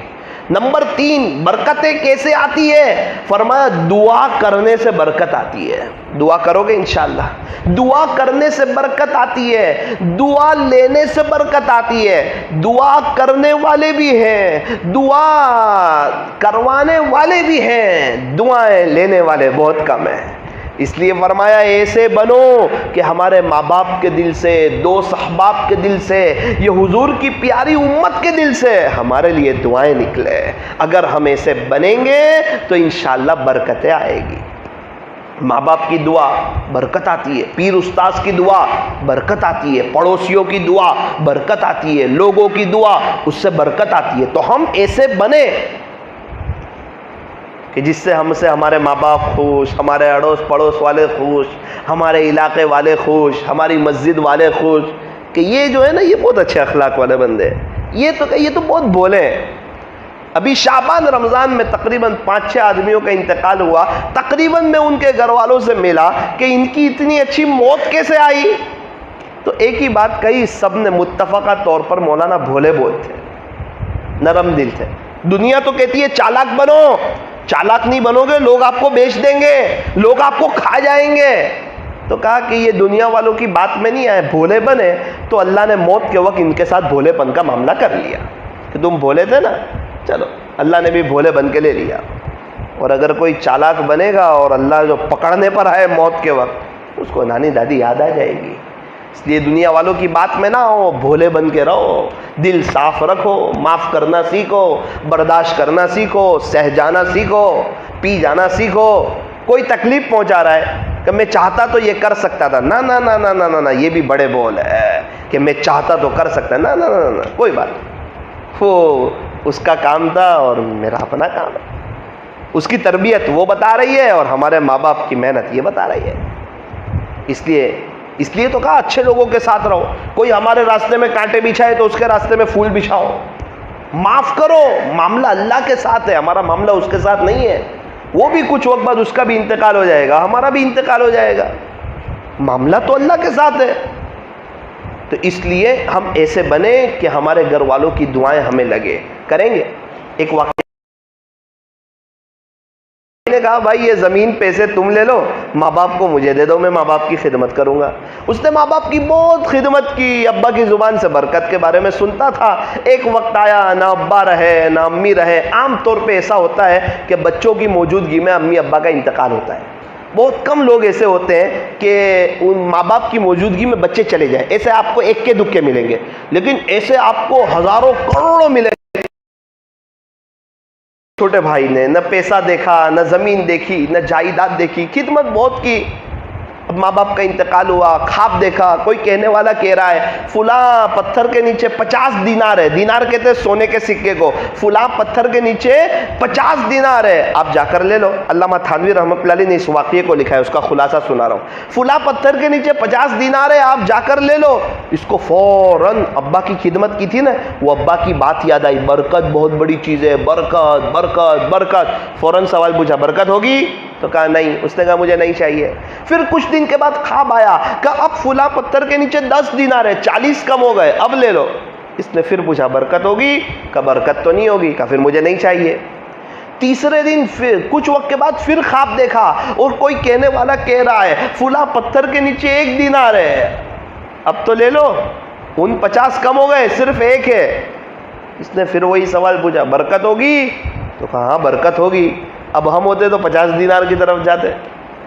نمبر 3، برکتیں کیسے آتی ہے؟ فرمایا دعا کرنے سے برکت آتی ہے. دعا کرو گے انشاءاللہ. دعا کرنے سے برکت آتی ہے، دعا لینے سے برکت آتی ہے. دعا کرنے والے بھی ہیں، دعا کروانے والے بھی ہیں، دعائیں لینے والے بہت کم ہیں. اس لیے فرمایا ایسے بنو کہ ہمارے ماں باپ کے دل سے، دوست احباب کے دل سے، یہ حضور کی پیاری امت کے دل سے ہمارے لیے دعائیں نکلے. اگر ہم ایسے بنیں گے تو انشاءاللہ برکتیں آئے گی. ماں باپ کی دعا برکت آتی ہے، پیر استاذ کی دعا برکت آتی ہے، پڑوسیوں کی دعا برکت آتی ہے، لوگوں کی دعا اس سے برکت آتی ہے. تو ہم ایسے بنے کہ جس سے ہم سے ہمارے ماں باپ خوش، ہمارے اڑوس پڑوس والے خوش، ہمارے علاقے والے خوش، ہماری مسجد والے خوش کہ یہ جو ہے نا یہ بہت اچھے اخلاق والے بندے ہیں. یہ تو بہت بولے ہیں. ابھی شعبان رمضان میں تقریباً 5-6 آدمیوں کا انتقال ہوا. تقریباً میں ان کے گھر والوں سے ملا کہ ان کی اتنی اچھی موت کیسے آئی. تو ایک ہی بات کہی، سب نے متفقہ طور پر مولانا بھولے بہت تھے، نرم دل تھے. دنیا تو کہتی ہے چالاک بنو، چالاک نہیں بنو گے لوگ آپ کو بیچ دیں گے، لوگ آپ کو کھا جائیں گے. تو کہا کہ یہ دنیا والوں کی بات میں نہیں آئے، بھولے بنے. تو اللہ نے موت کے وقت ان کے ساتھ بھولے پن کا معاملہ کر لیا کہ تم بھولے تھے نا، چلو اللہ نے بھی بھولے بن کے لے لیا. اور اگر کوئی چالاک بنے گا اور اللہ جو پکڑنے پر آئے موت کے وقت، اس کو نانی دادی یاد آ جائے گی. اس لیے دنیا والوں کی بات میں نہ ہو، بھولے بن کے رہو، دل صاف رکھو، معاف کرنا سیکھو، برداشت کرنا سیکھو، سہ جانا سیکھو، پی جانا سیکھو. کوئی تکلیف پہنچا رہا ہے کہ میں چاہتا تو یہ کر سکتا تھا، نہ نہ نہ نہ نہ نہ، یہ بھی بڑے بول ہے کہ میں چاہتا تو کر سکتا، نہ نہ نہ نہ، کوئی بات نہیں. وہ اس کا کام تھا اور میرا اپنا کام ہے. اس کی تربیت وہ بتا رہی ہے اور ہمارے ماں باپ کی محنت یہ بتا رہی ہے. اس لیے تو کہا اچھے لوگوں کے ساتھ رہو. کوئی ہمارے راستے میں کانٹے بچھائے تو اس کے راستے میں پھول بچھاؤ. معاف کرو، معاملہ اللہ کے ساتھ ہے، ہمارا معاملہ اس کے ساتھ نہیں ہے. وہ بھی کچھ وقت بعد اس کا بھی انتقال ہو جائے گا، ہمارا بھی انتقال ہو جائے گا. معاملہ تو اللہ کے ساتھ ہے. تو اس لیے ہم ایسے بنے کہ ہمارے گھر والوں کی دعائیں ہمیں لگے. کریں گے. ایک واقعہ نے کہا بھائی یہ زمین پیسے تم لے لو, ماں باپ کو مجھے دے دو, میں ماں باپ کی خدمت کروں گا. اس نے ماں باپ کی بہت خدمت کی, ابا کی زبان سے برکت کے بارے میں سنتا تھا. ایک وقت آیا نہ ابا رہے نہ امی رہے. عام طور پہ ایسا ہوتا ہے کہ بچوں کی موجودگی میں امی ابا کا انتقال ہوتا ہے. بہت کم لوگ ایسے ہوتے ہیں کہ ان ماں باپ کی موجودگی میں بچے چلے جائیں. ایسے آپ کو ایک کے دکے ملیں گے, لیکن ایسے آپ کو ہزاروں کروڑوں ملیں گے. چھوٹے بھائی نے نہ پیسہ دیکھا, نہ زمین دیکھی, نہ جائیداد دیکھی, خدمت بہت کی. اب ماں باپ کا انتقال ہوا, خواب دیکھا. کوئی کہنے والا کہہ رہا ہے فلاں پتھر کے نیچے 50 دینار ہے. دینار کہتے ہیں سونے کے سکے کو. فلاں پتھر کے نیچے 50 دینار ہے, آپ جا کر لے لو. علامہ تھانوی رحمۃ اللہ علیہ نے اس واقعے کو لکھا ہے, اس کا خلاصہ سنا رہا ہوں. فلاں پتھر کے نیچے 50 دینار ہے, آپ جا کر لے لو. اس کو فوراً ابا کی خدمت کی تھی نا, وہ ابا کی بات یاد آئی. برکت بہت بڑی چیز ہے, برکت برکت برکت. فوراً سوال پوچھا برکت ہوگی؟ تو کہا نہیں. اس نے کہا مجھے نہیں چاہیے. پھر کچھ دن کے بعد خواب آیا کہ اب فلاں پتھر کے نیچے 10 دینار ہے, 40 کم ہو گئے, اب لے لو. اس نے پھر پوچھا برکت ہوگی؟ کہا برکت تو نہیں ہوگی. کہا پھر مجھے نہیں چاہیے. تیسرے دن پھر کچھ وقت کے بعد پھر خواب دیکھا اور کوئی کہنے والا کہہ رہا ہے فلاں پتھر کے نیچے 1 دینار ہے, اب تو لے لو. ان 50 کم ہو گئے, صرف 1 ہے. اس نے پھر وہی سوال پوچھا برکت ہوگی؟ تو کہا ہاں برکت ہوگی. اب ہم ہوتے تو 50 دینار کی طرف جاتے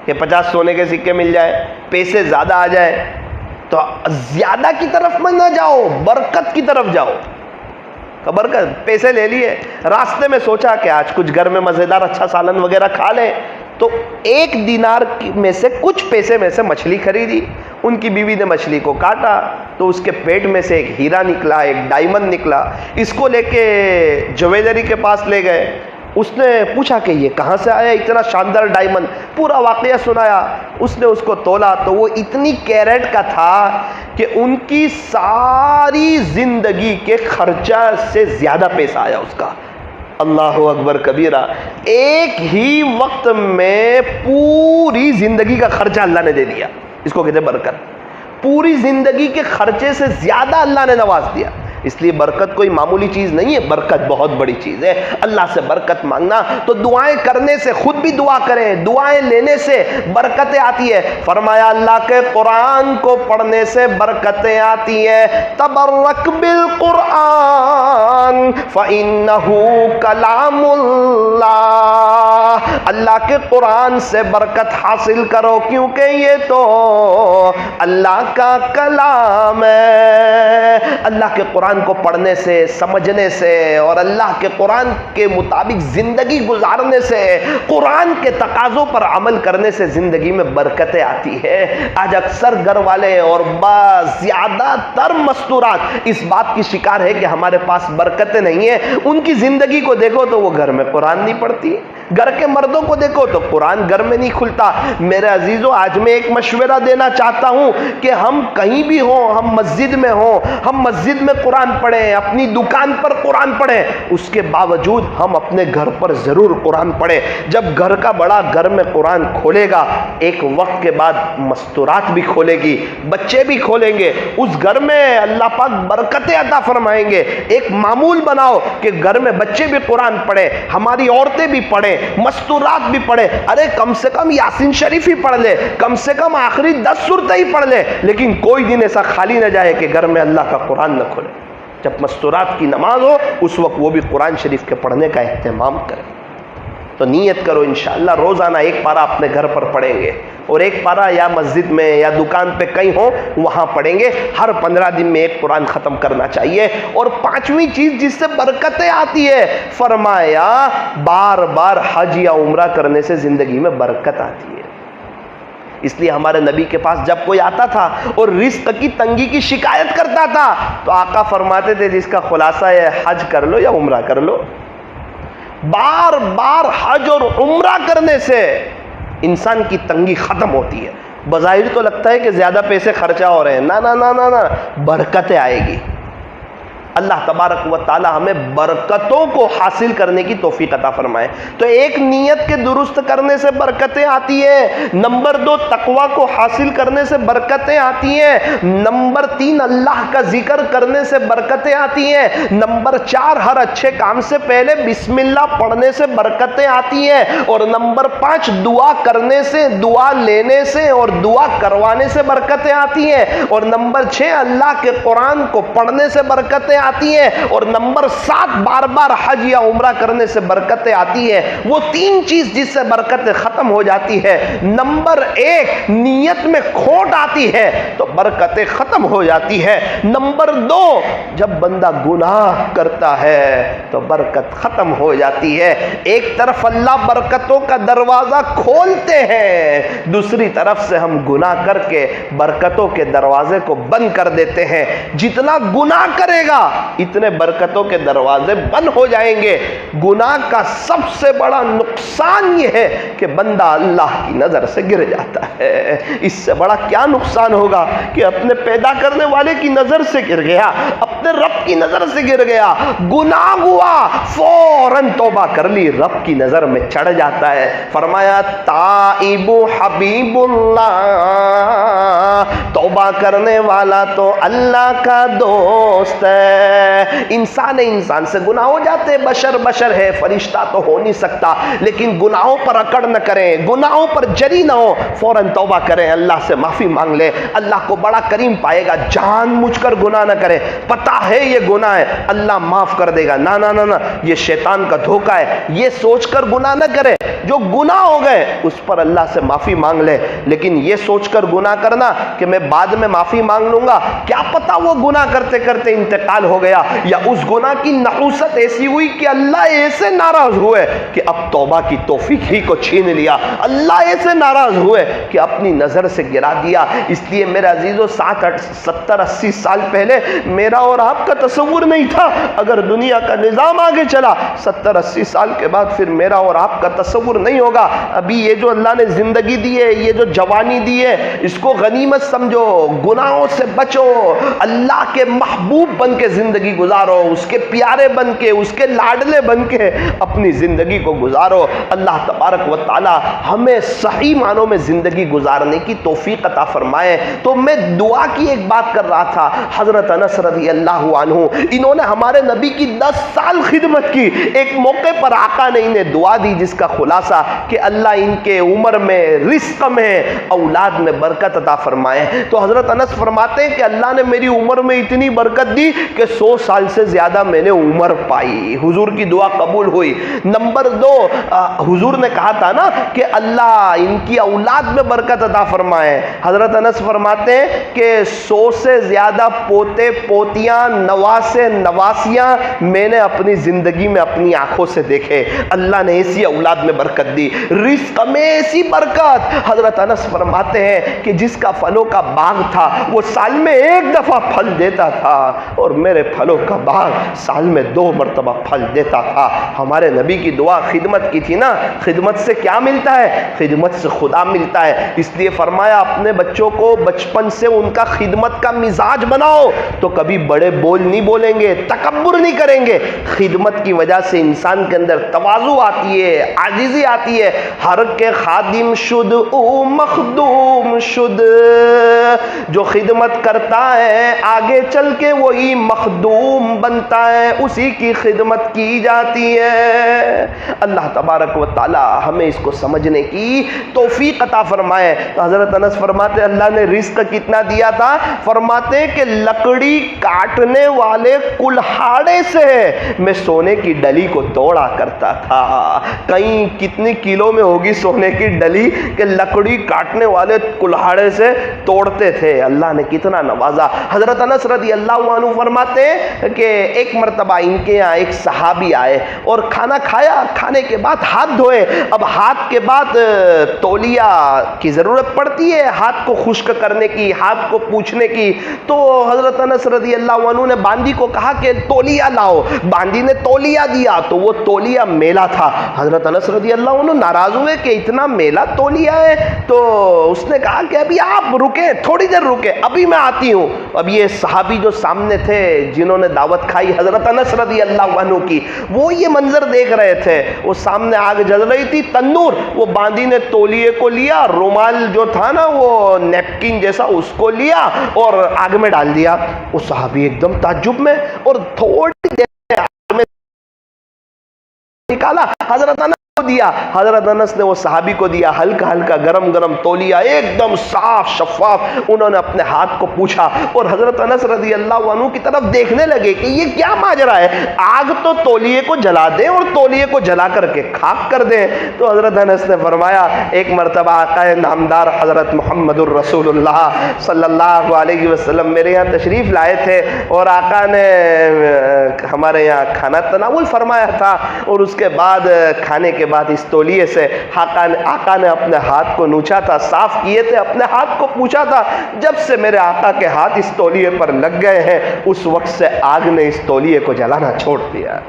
کہ 50 سونے کے سکے مل جائے, پیسے زیادہ آ جائے. تو زیادہ کی طرف میں نہ جاؤ, برکت کی طرف جاؤ. برکت. پیسے لے لیے, راستے میں سوچا کہ آج کچھ گھر میں مزیدار اچھا سالن وغیرہ کھا لیں. تو 1 دینار میں سے کچھ پیسے میں سے مچھلی خریدی. ان کی بیوی نے مچھلی کو کاٹا تو اس کے پیٹ میں سے ایک ہیرا نکلا, ایک ڈائمنڈ نکلا. اس کو لے کے جویلری کے پاس لے گئے. اس نے پوچھا کہ یہ کہاں سے آیا اتنا شاندار ڈائمنڈ؟ پورا واقعہ سنایا. اس نے اس کو تولا تو وہ اتنی کیرٹ کا تھا کہ ان کی ساری زندگی کے خرچہ سے زیادہ پیسہ آیا اس کا. اللہ اکبر کبیرہ. ایک ہی وقت میں پوری زندگی کا خرچہ اللہ نے دے دیا. اس کو کہتے ہیں برکت. پوری زندگی کے خرچے سے زیادہ اللہ نے نواز دیا. اس لیے برکت کوئی معمولی چیز نہیں ہے, برکت بہت بڑی چیز ہے. اللہ سے برکت مانگنا تو دعائیں کرنے سے, خود بھی دعا کریں, دعائیں لینے سے برکتیں آتی ہے. فرمایا اللہ کے قرآن کو پڑھنے سے برکتیں آتی ہیں. تبرک بالقرآن فإنہ کلام اللہ. اللہ کے قرآن سے برکت حاصل کرو کیونکہ یہ تو اللہ کا کلام ہے. اللہ کے قرآن کو پڑھنے سے, سمجھنے سے اور اللہ کے قرآن کے مطابق زندگی گزارنے سے, قرآن کے تقاضوں پر عمل کرنے سے زندگی میں برکتیں آتی ہے. آج اکثر گھر والے اور زیادہ تر مستورات اس بات کی شکار ہے کہ ہمارے پاس برکتیں نہیں ہیں. ان کی زندگی کو دیکھو تو وہ گھر میں قرآن نہیں پڑھتی. گھر کے مردوں کو دیکھو تو قرآن گھر میں نہیں کھلتا. میرے عزیزوں, آج میں ایک مشورہ دینا چاہتا ہوں کہ ہم کہیں بھی ہوں, ہم مسجد میں ہوں, ہم مسجد میں قرآن پڑھیں, اپنی دکان پر قرآن پڑھیں, اس کے باوجود ہم اپنے گھر پر ضرور قرآن پڑھیں. جب گھر کا بڑا گھر میں قرآن کھولے گا, ایک وقت کے بعد مستورات بھی کھولے گی, بچے بھی کھولیں گے. اس گھر میں اللہ پاک برکتیں عطا فرمائیں گے. ایک معمول بناؤ کہ گھر میں بچے بھی قرآن پڑھیں, ہماری عورتیں بھی پڑھیں, مستورات بھی پڑھیں. ارے کم سے کم یاسین شریف ہی پڑھ لے, کم سے کم آخری 10 سورتیں ہی پڑھ لے, لیکن کوئی دن ایسا خالی نہ جائے کہ گھر میں اللہ کا قرآن نہ کھولے. جب مستورات کی نماز ہو اس وقت وہ بھی قرآن شریف کے پڑھنے کا اہتمام کریں. تو نیت کرو انشاءاللہ روزانہ 1 پارہ اپنے گھر پر پڑھیں گے, اور 1 پارہ یا مسجد میں یا دکان پہ کہیں ہو وہاں پڑھیں گے. ہر 15 دن میں 1 قرآن ختم کرنا چاہیے. اور 5ویں چیز جس سے برکتیں آتی ہے, فرمایا بار بار حج یا عمرہ کرنے سے زندگی میں برکت آتی ہے. اس لیے ہمارے نبی کے پاس جب کوئی آتا تھا اور رزق کی تنگی کی شکایت کرتا تھا تو آقا فرماتے تھے جس کا خلاصہ ہے حج کر لو یا عمرہ کر لو. بار بار حج اور عمرہ کرنے سے انسان کی تنگی ختم ہوتی ہے. بظاہر تو لگتا ہے کہ زیادہ پیسے خرچہ ہو رہے ہیں, نہ نہ نہ نہ, برکتیں آئے گی. اللہ تبارک و تعالی ہمیں برکتوں کو حاصل کرنے کی توفیق عطا فرمائے۔ تو ایک نیت کے درست کرنے سے برکتیں آتی ہیں، نمبر 2 تقوی کو حاصل کرنے سے برکتیں آتی ہیں، نمبر 3 اللہ کا ذکر کرنے سے برکتیں آتی ہیں، نمبر 4 ہر اچھے کام سے پہلے بسم اللہ پڑھنے سے برکتیں آتی ہیں، اور نمبر 5 دعا کرنے سے، دعا لینے سے اور دعا کروانے سے برکتیں آتی ہیں، اور نمبر 6 اللہ کے قرآن کو پڑھنے سے برکتیں آتی ہیں، اور نمبر 7 بار بار حج یا عمرہ کرنے سے برکتیں آتی ہیں۔ وہ 3 چیز جس سے برکتیں ختم ہو جاتی ہے، نمبر 1 نیت میں کھوٹ آتی ہے تو برکتیں ختم ہو جاتی ہے، نمبر 2 جب بندہ گناہ کرتا ہے تو برکت ختم ہو جاتی ہے۔ ایک طرف اللہ برکتوں کا دروازہ کھولتے ہیں، دوسری طرف سے ہم گناہ کر کے برکتوں کے دروازے کو بند کر دیتے ہیں۔ جتنا گناہ کرے گا اتنے برکتوں کے دروازے بند ہو جائیں گے۔ گناہ کا سب سے بڑا نقصان یہ ہے کہ بندہ اللہ کی نظر سے گر جاتا ہے۔ اس سے بڑا کیا نقصان ہوگا کہ اپنے پیدا کرنے والے کی نظر سے گر گیا، اپنے رب کی نظر سے گر گیا، گناہ ہوا، فوراً توبہ کر لی، رب کی نظر میں چڑھ جاتا ہے۔ فرمایا تائب حبیب اللہ، توبہ کرنے والا تو اللہ کا دوست ہے۔ انسان سے گناہ ہو جاتے، بشر ہے، فرشتہ تو ہو نہیں سکتا، لیکن گناہوں پر اکڑ نہ کریں، گناہوں پر جری نہ ہو، فوراً توبہ کریں، اللہ سے معافی مانگ لیں، اللہ کو بڑا کریم پائے گا۔ جان مجھ کر گناہ نہ کریں، پتہ ہے یہ گناہ ہے، اللہ معاف کر دے گا، نہ نہ نہ، یہ شیطان کا دھوکہ ہے، یہ سوچ کر گناہ نہ کریں۔ جو گناہ ہو گئے اس پر اللہ سے معافی مانگ لے، لیکن یہ سوچ کر گناہ کرنا کہ میں بعد میں معافی مانگ لوں گا، کیا پتا وہ گناہ کرتے کرتے انتقال ہو گیا، یا اس گناہ کی نحوست ایسی ہوئی کہ اللہ ایسے ناراض ہوئے کہ اب توبہ کی توفیق ہی کو چھین لیا، اللہ ایسے ناراض ہوئے کہ اپنی نظر سے گرا دیا۔ اس لیے میرے عزیزو 70-80 سال پہلے میرا اور آپ کا تصور نہیں تھا، اگر دنیا کا نظام آگے چلا 70-80 سال کے بعد پھر میرا اور آپ کا تصور نہیں ہوگا۔ ابھی یہ جو اللہ نے زندگی دی ہے، یہ جو جوانی دی ہے، اس کو غنیمت سمجھو، گناہوں سے بچو، اللہ کے محبوب بن کے زندگی گزارو، اس کے پیارے بن کے، اس کے لاڈلے بن کے اپنی زندگی کو گزارو۔ اللہ تبارک و تعالی ہمیں صحیح معنوں میں زندگی گزارنے کی توفیق عطا فرمائے۔ تو میں دعا کی ایک بات کر رہا تھا، حضرت انس رضی اللہ عنہ، انہوں نے ہمارے نبی کی 10 سال خدمت کی۔ ایک موقع پر آقا نے انہیں دعا دی جس کا خلاصہ کہ اللہ ان کے عمر میں، رزق میں، اولاد میں برکت عطا فرمائے۔ تو حضرت انس فرماتے ہیں کہ اللہ نے میری عمر میں اتنی برکت دی کہ 100 سال سے زیادہ میں نے عمر پائی، حضور کی دعا قبول ہوئی۔ نمبر 2، حضور نے کہا تھا نا کہ اللہ ان کی اولاد میں برکت عطا فرمائے۔ حضرت انس فرماتے ہیں کہ 100 سے زیادہ پوتے پوتیاں، نواسے نواسیاں میں نے اپنی زندگی میں اپنی آنکھوں سے دیکھے۔ اللہ نے ایسی اولاد میں برکت دی، رزق میں ایسی برکت۔ حضرت انس فرماتے ہیں کہ جس کا پھلوں کا باغ تھا وہ سال میں 1 دفعہ پھل دیتا تھا، اور میرے پھلوں کا باغ سال میں 2 مرتبہ پھل دیتا تھا۔ ہمارے نبی کی دعا خدمت کی تھی نا، خدمت سے کیا ملتا ہے؟ خدمت سے خدا ملتا ہے۔ اس لیے فرمایا اپنے بچوں کو بچپن سے ان کا خدمت کا مزاج بناؤ، تو کبھی بڑے بول نہیں بولیں گے، تکبر نہیں کریں گے۔ خدمت کی وجہ سے انسان کے اندر تواضع آتی ہے، عاجزی آتی ہے۔ ہر کے خادم شد او مخدوم شد، جو خدمت کرتا ہے آگے چل کے وہی مخدوم بنتا ہے، اسی کی خدمت کی جاتی ہے۔ اللہ تبارک و تعالی ہمیں اس کو سمجھنے کی توفیق عطا فرمائے۔ تو حضرت انس فرماتے اللہ نے رزق کتنا دیا تھا؟ فرماتے کہ لکڑی کاٹنے والے کلہاڑے سے میں سونے کی ڈلی کو توڑا کرتا تھا۔ کہیں کتنی کلو میں ہوگی سونے کی ڈلی کہ لکڑی کاٹنے والے کلہاڑے سے توڑتے تھے۔ اللہ نے کتنا نوازا۔ حضرت انس رضی اللہ عنہ فرماتے ہیں کہ ایک مرتبہ ان کے یہاں ایک صحابی آئے اور کھانا کھایا، کھانے کے بعد ہاتھ دھوئے۔ اب ہاتھ کے بعد تولیہ کی ضرورت پڑتی ہے ہاتھ کو خشک کرنے کی، ہاتھ کو پوچھنے کی۔ تو حضرت انس رضی اللہ عنہ نے باندی کو کہا کہ تولیہ لاؤ۔ باندی نے تولیہ دیا تو وہ تولیہ میلا تھا۔ حضرت انس رضی اللہ عنہ ناراض ہوئے کہ اتنا میلا تولیہ ہے، تو اس نے کہا کہ ابھی آپ رکے، تھوڑی دیر رکے، ابھی میں آتی ہوں۔ اب یہ صحابی جو سامنے تھے جنہوں نے دعوت کھائی حضرت انس رضی اللہ عنہ کی، وہ یہ منظر دیکھ رہے تھے، وہ سامنے آگ جل رہی تھی، تندور، وہ باندی نے تولیے کو لیا، رومال جو تھا نا وہ نیپکن جیسا اس کو لیا اور آگ میں ڈال دیا۔ وہ صحابی ایک دم تعجب میں، اور تھوڑی دیر آگ میں نکالا، حضرت انس کو دیا، حضرت انس نے وہ صحابی کو دیا، ہلکا ہلکا گرم گرم تولیہ ایک دم صاف شفاف، انہوں نے اپنے ہاتھ کو پوچھا اور حضرت انس رضی اللہ عنہ کی طرف دیکھنے لگے کہ یہ کیا ماجرا ہے، آگ تو تولیے کو جلا دیں اور تولیے کو جلا کر کے خاک کر دیں۔ تو حضرت انس نے فرمایا ایک مرتبہ آقا نامدار حضرت محمد الرسول اللہ صلی اللہ علیہ وسلم میرے یہاں تشریف لائے تھے اور آقا نے ہمارے یہاں کھانا تناول فرمایا تھا، اور اس کے بعد کھانے کے بعد اس تولیے سے آقا نے اپنے ہاتھ کو نوچا تھا، صاف کیے تھے، اپنے ہاتھ کو پوچھا تھا، جب سے میرے آقا کے ہاتھ اس تولیے پر لگ گئے ہیں اس وقت سے آگ نے اس تولیے کو جلانا چھوڑ دیا۔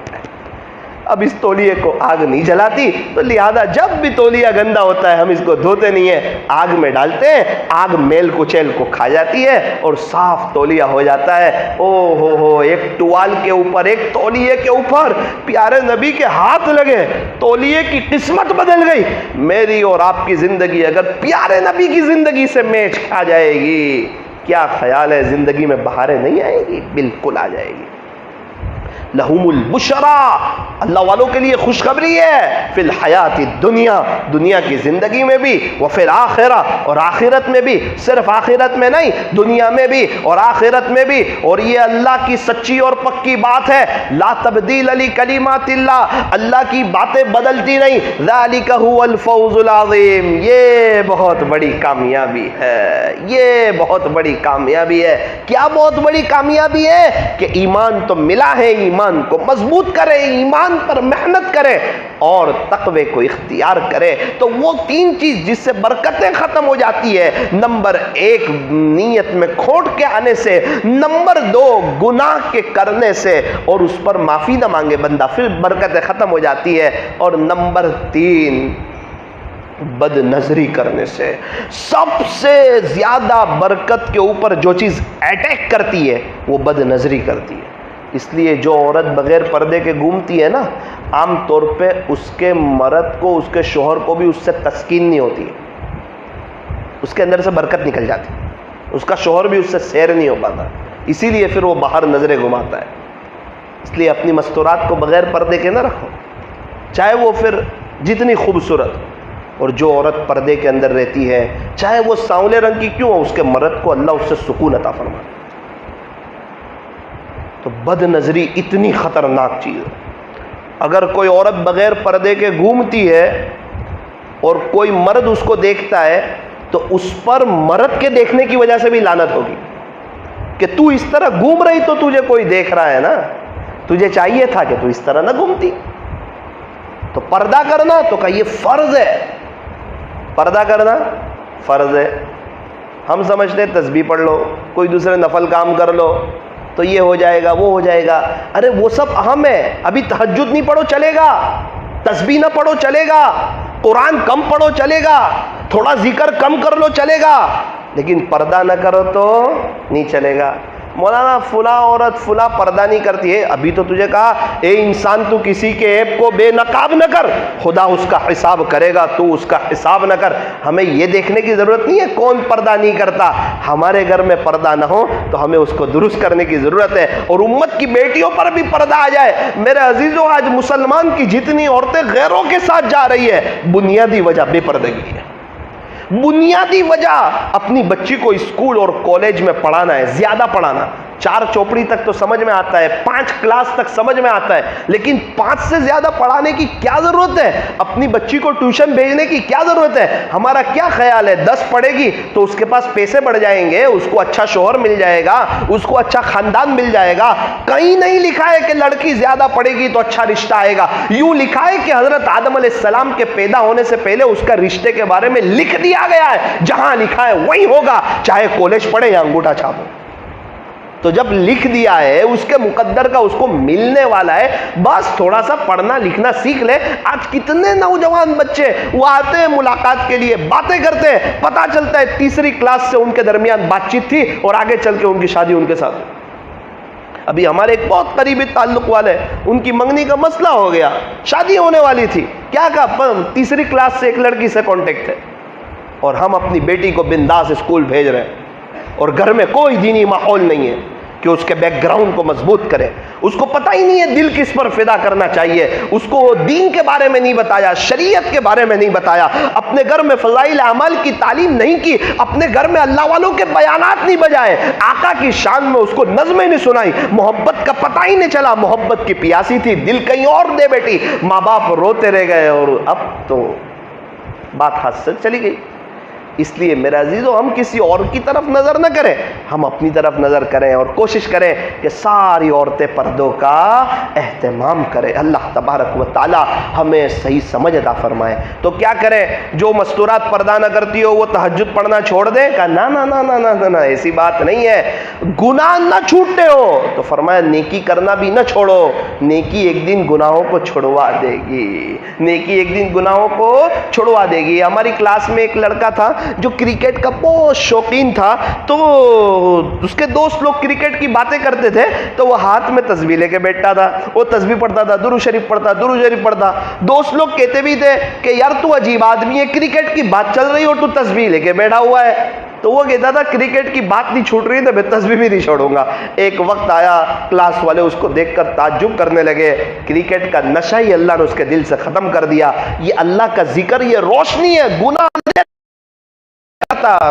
اب اس تولیے کو آگ نہیں جلاتی، تو لہذا جب بھی تولیہ گندا ہوتا ہے ہم اس کو دھوتے نہیں ہیں، آگ میں ڈالتے ہیں، آگ میل کچیل کو کھا جاتی ہے اور صاف تولیہ ہو جاتا ہے۔ او ہو ایک ٹوال کے اوپر، ایک تولیے کے اوپر پیارے نبی کے ہاتھ لگے، تولیے کی قسمت بدل گئی۔ میری اور آپ کی زندگی اگر پیارے نبی کی زندگی سے میچ کھا جائے گی، کیا خیال ہے زندگی میں بہاریں نہیں آئیں گی؟ بالکل آ جائے گی۔ لہم البشرا، اللہ والوں کے لیے خوشخبری ہے، فی الحیات الدنیا، دنیا کی زندگی میں بھی، وفی الآخرہ، اور آخرت میں بھی، صرف آخرت میں نہیں دنیا میں بھی اور آخرت میں بھی۔ اور یہ اللہ کی سچی اور پکی بات ہے، لا تبدیل لکلمات اللہ، اللہ کی باتیں بدلتی نہیں، ذالک هو الفوز العظیم، یہ بہت بڑی کامیابی ہے، یہ بہت بڑی کامیابی ہے۔ کیا بہت بڑی کامیابی ہے؟ کہ ایمان تو ملا ہے، ایمان کو مضبوط کرے، ایمان پر محنت کرے اور تقوی کو اختیار کرے۔ تو وہ تین چیز جس سے برکتیں ختم ہو جاتی ہے، نمبر ایک نیت میں کھوٹ کے آنے سے، نمبر دو گناہ کے کرنے سے اور اس پر معافی نہ مانگے بندہ، پھر برکتیں ختم ہو جاتی ہے، اور نمبر تین بد نظری کرنے سے۔ سب سے زیادہ برکت کے اوپر جو چیز اٹیک کرتی ہے وہ بد نظری کرتی ہے۔ اس لیے جو عورت بغیر پردے کے گھومتی ہے نا، عام طور پہ اس کے مرد کو، اس کے شوہر کو بھی اس سے تسکین نہیں ہوتی ہے، اس کے اندر سے برکت نکل جاتی، اس کا شوہر بھی اس سے سیر نہیں ہو پاتا، اسی لیے پھر وہ باہر نظریں گھماتا ہے۔ اس لیے اپنی مستورات کو بغیر پردے کے نہ رکھو، چاہے وہ پھر جتنی خوبصورت، اور جو عورت پردے کے اندر رہتی ہے چاہے وہ سانولے رنگ کی کیوں ہو، اس کے مرد کو اللہ اس سے سکون عطا فرماتا ہے۔ تو بد نظری اتنی خطرناک چیز ہے۔ اگر کوئی عورت بغیر پردے کے گھومتی ہے اور کوئی مرد اس کو دیکھتا ہے تو اس پر مرد کے دیکھنے کی وجہ سے بھی لعنت ہوگی کہ تو اس طرح گھوم رہی تو تجھے کوئی دیکھ رہا ہے نا، تجھے چاہیے تھا کہ تو اس طرح نہ گھومتی۔ تو پردہ کرنا تو کہ یہ فرض ہے، پردہ کرنا فرض ہے۔ ہم سمجھتے ہیں تسبیح پڑھ لو، کوئی دوسرے نفل کام کر لو تو یہ ہو جائے گا، وہ ہو جائے گا۔ ارے وہ سب اہم ہے، ابھی تہجد نہیں پڑھو چلے گا، تسبیح نہ پڑھو چلے گا، قرآن کم پڑھو چلے گا، تھوڑا ذکر کم کر لو چلے گا، لیکن پردہ نہ کرو تو نہیں چلے گا۔ مولانا فلاں عورت فلاں پردہ نہیں کرتی ہے، ابھی تو تجھے کہا اے انسان تو کسی کے عیب کو بے نقاب نہ کر، خدا اس کا حساب کرے گا، تو اس کا حساب نہ کر۔ ہمیں یہ دیکھنے کی ضرورت نہیں ہے کون پردہ نہیں کرتا، ہمارے گھر میں پردہ نہ ہو تو ہمیں اس کو درست کرنے کی ضرورت ہے، اور امت کی بیٹیوں پر بھی پردہ آ جائے۔ میرے عزیزوں، آج مسلمان کی جتنی عورتیں غیروں کے ساتھ جا رہی ہے، بنیادی وجہ بے پردگی ہے۔ بنیادی وجہ اپنی بچی کو اسکول اور کالج میں پڑھانا ہے، زیادہ پڑھانا۔ 4 چوپڑی تک تو سمجھ میں آتا ہے، 5 کلاس تک سمجھ میں آتا ہے، لیکن 5 سے زیادہ پڑھانے کی کیا ضرورت ہے؟ اپنی بچی کو ٹیوشن بھیجنے کی کیا ضرورت ہے؟ ہمارا کیا خیال ہے 10 پڑھے گی تو اس کے پاس پیسے بڑھ جائیں گے، اس کو اچھا شوہر مل جائے گا، اس کو اچھا خاندان مل جائے گا۔ کہیں نہیں لکھا ہے کہ لڑکی زیادہ پڑھے گی تو اچھا رشتہ آئے گا۔ یوں لکھا ہے کہ حضرت آدم علیہ السلام کے پیدا ہونے سے پہلے اس کا رشتے کے بارے میں لکھ دیا گیا ہے، جہاں لکھا ہے وہی ہوگا، چاہے کالج پڑھے یا انگوٹھا چھاپو۔ تو جب لکھ دیا ہے اس کے مقدر کا اس کو ملنے والا ہے، بس تھوڑا سا پڑھنا لکھنا سیکھ لے۔ آج کتنے نوجوان بچے وہ آتے ہیں ملاقات کے لیے، باتیں کرتے ہیں، پتہ چلتا ہے تیسری کلاس سے ان کے درمیان بات چیت تھی اور آگے چل کے ان کی شادی ان کے ساتھ۔ ابھی ہمارے ایک بہت قریبی تعلق والے، ان کی منگنی کا مسئلہ ہو گیا، شادی ہونے والی تھی، کیا کہا تیسری کلاس سے ایک لڑکی سے کانٹیکٹ ہے، اور ہم اپنی بیٹی کو بنداس اسکول بھیج رہے ہیں، اور گھر میں کوئی دینی ماحول نہیں ہے کہ اس کے بیک گراؤنڈ کو مضبوط کرے، اس کو پتہ ہی نہیں ہے دل کس پر فدا کرنا چاہیے، اس کو دین کے بارے میں نہیں بتایا، شریعت کے بارے میں نہیں بتایا، اپنے گھر میں فضائل اعمال کی تعلیم نہیں کی، اپنے گھر میں اللہ والوں کے بیانات نہیں بجائے، آقا کی شان میں اس کو نظمیں نہیں سنائی، محبت کا پتہ ہی نہیں چلا، محبت کی پیاسی تھی، دل کہیں اور دے بیٹھی، ماں باپ روتے رہ گئے، اور اب تو بات ہاتھ سے چلی گئی۔ اس لیے میرے عزیزو، ہم کسی اور کی طرف نظر نہ کریں، ہم اپنی طرف نظر کریں اور کوشش کریں کہ ساری عورتیں پردوں کا اہتمام کریں۔ اللہ تبارک و تعالی ہمیں صحیح سمجھ عطا فرمائے۔ تو کیا کریں؟ جو مستورات پردہ نہ کرتی ہو وہ تہجد پڑھنا چھوڑ دیں؟ کہا نا نا نا نا نا نا، ایسی بات نہیں ہے، گناہ نہ چھوٹتے ہو تو فرمایا نیکی کرنا بھی نہ چھوڑو، نیکی ایک دن گناہوں کو چھڑوا دے گی، نیکی ایک دن گناہوں کو چھڑوا دے گی۔ ہماری کلاس میں ایک لڑکا تھا جو کرکٹ کا بہت شوقین تھا، تو اس کے دوست لوگ کرکٹ کی باتیں کرتے تھے تو وہ ہاتھ میں تسبیح لے کے بیٹھتا تھا، وہ تسبیح پڑھتا تھا، درود شریف پڑھتا، درود شریف پڑھتا۔ دوست لوگ کہتے بھی تھے کہ یار تو عجیب آدمی ہے، کرکٹ کی بات چل رہی اور تو تسبیح لے کے بیٹھا ہوا ہے۔ تو وہ کہتا تھا کرکٹ کی بات نہیں چھوٹ رہی تو میں تسبیح بھی نہیں چھوڑوں گا۔ ایک وقت آیا کلاس والے اس کو دیکھ کر تعجب کرنے لگے، کرکٹ کا نشہ ہی اللہ نے اس کے دل سے ختم کر دیا، یہ اللہ کا ذکر، یہ روشنی ہے، گناہ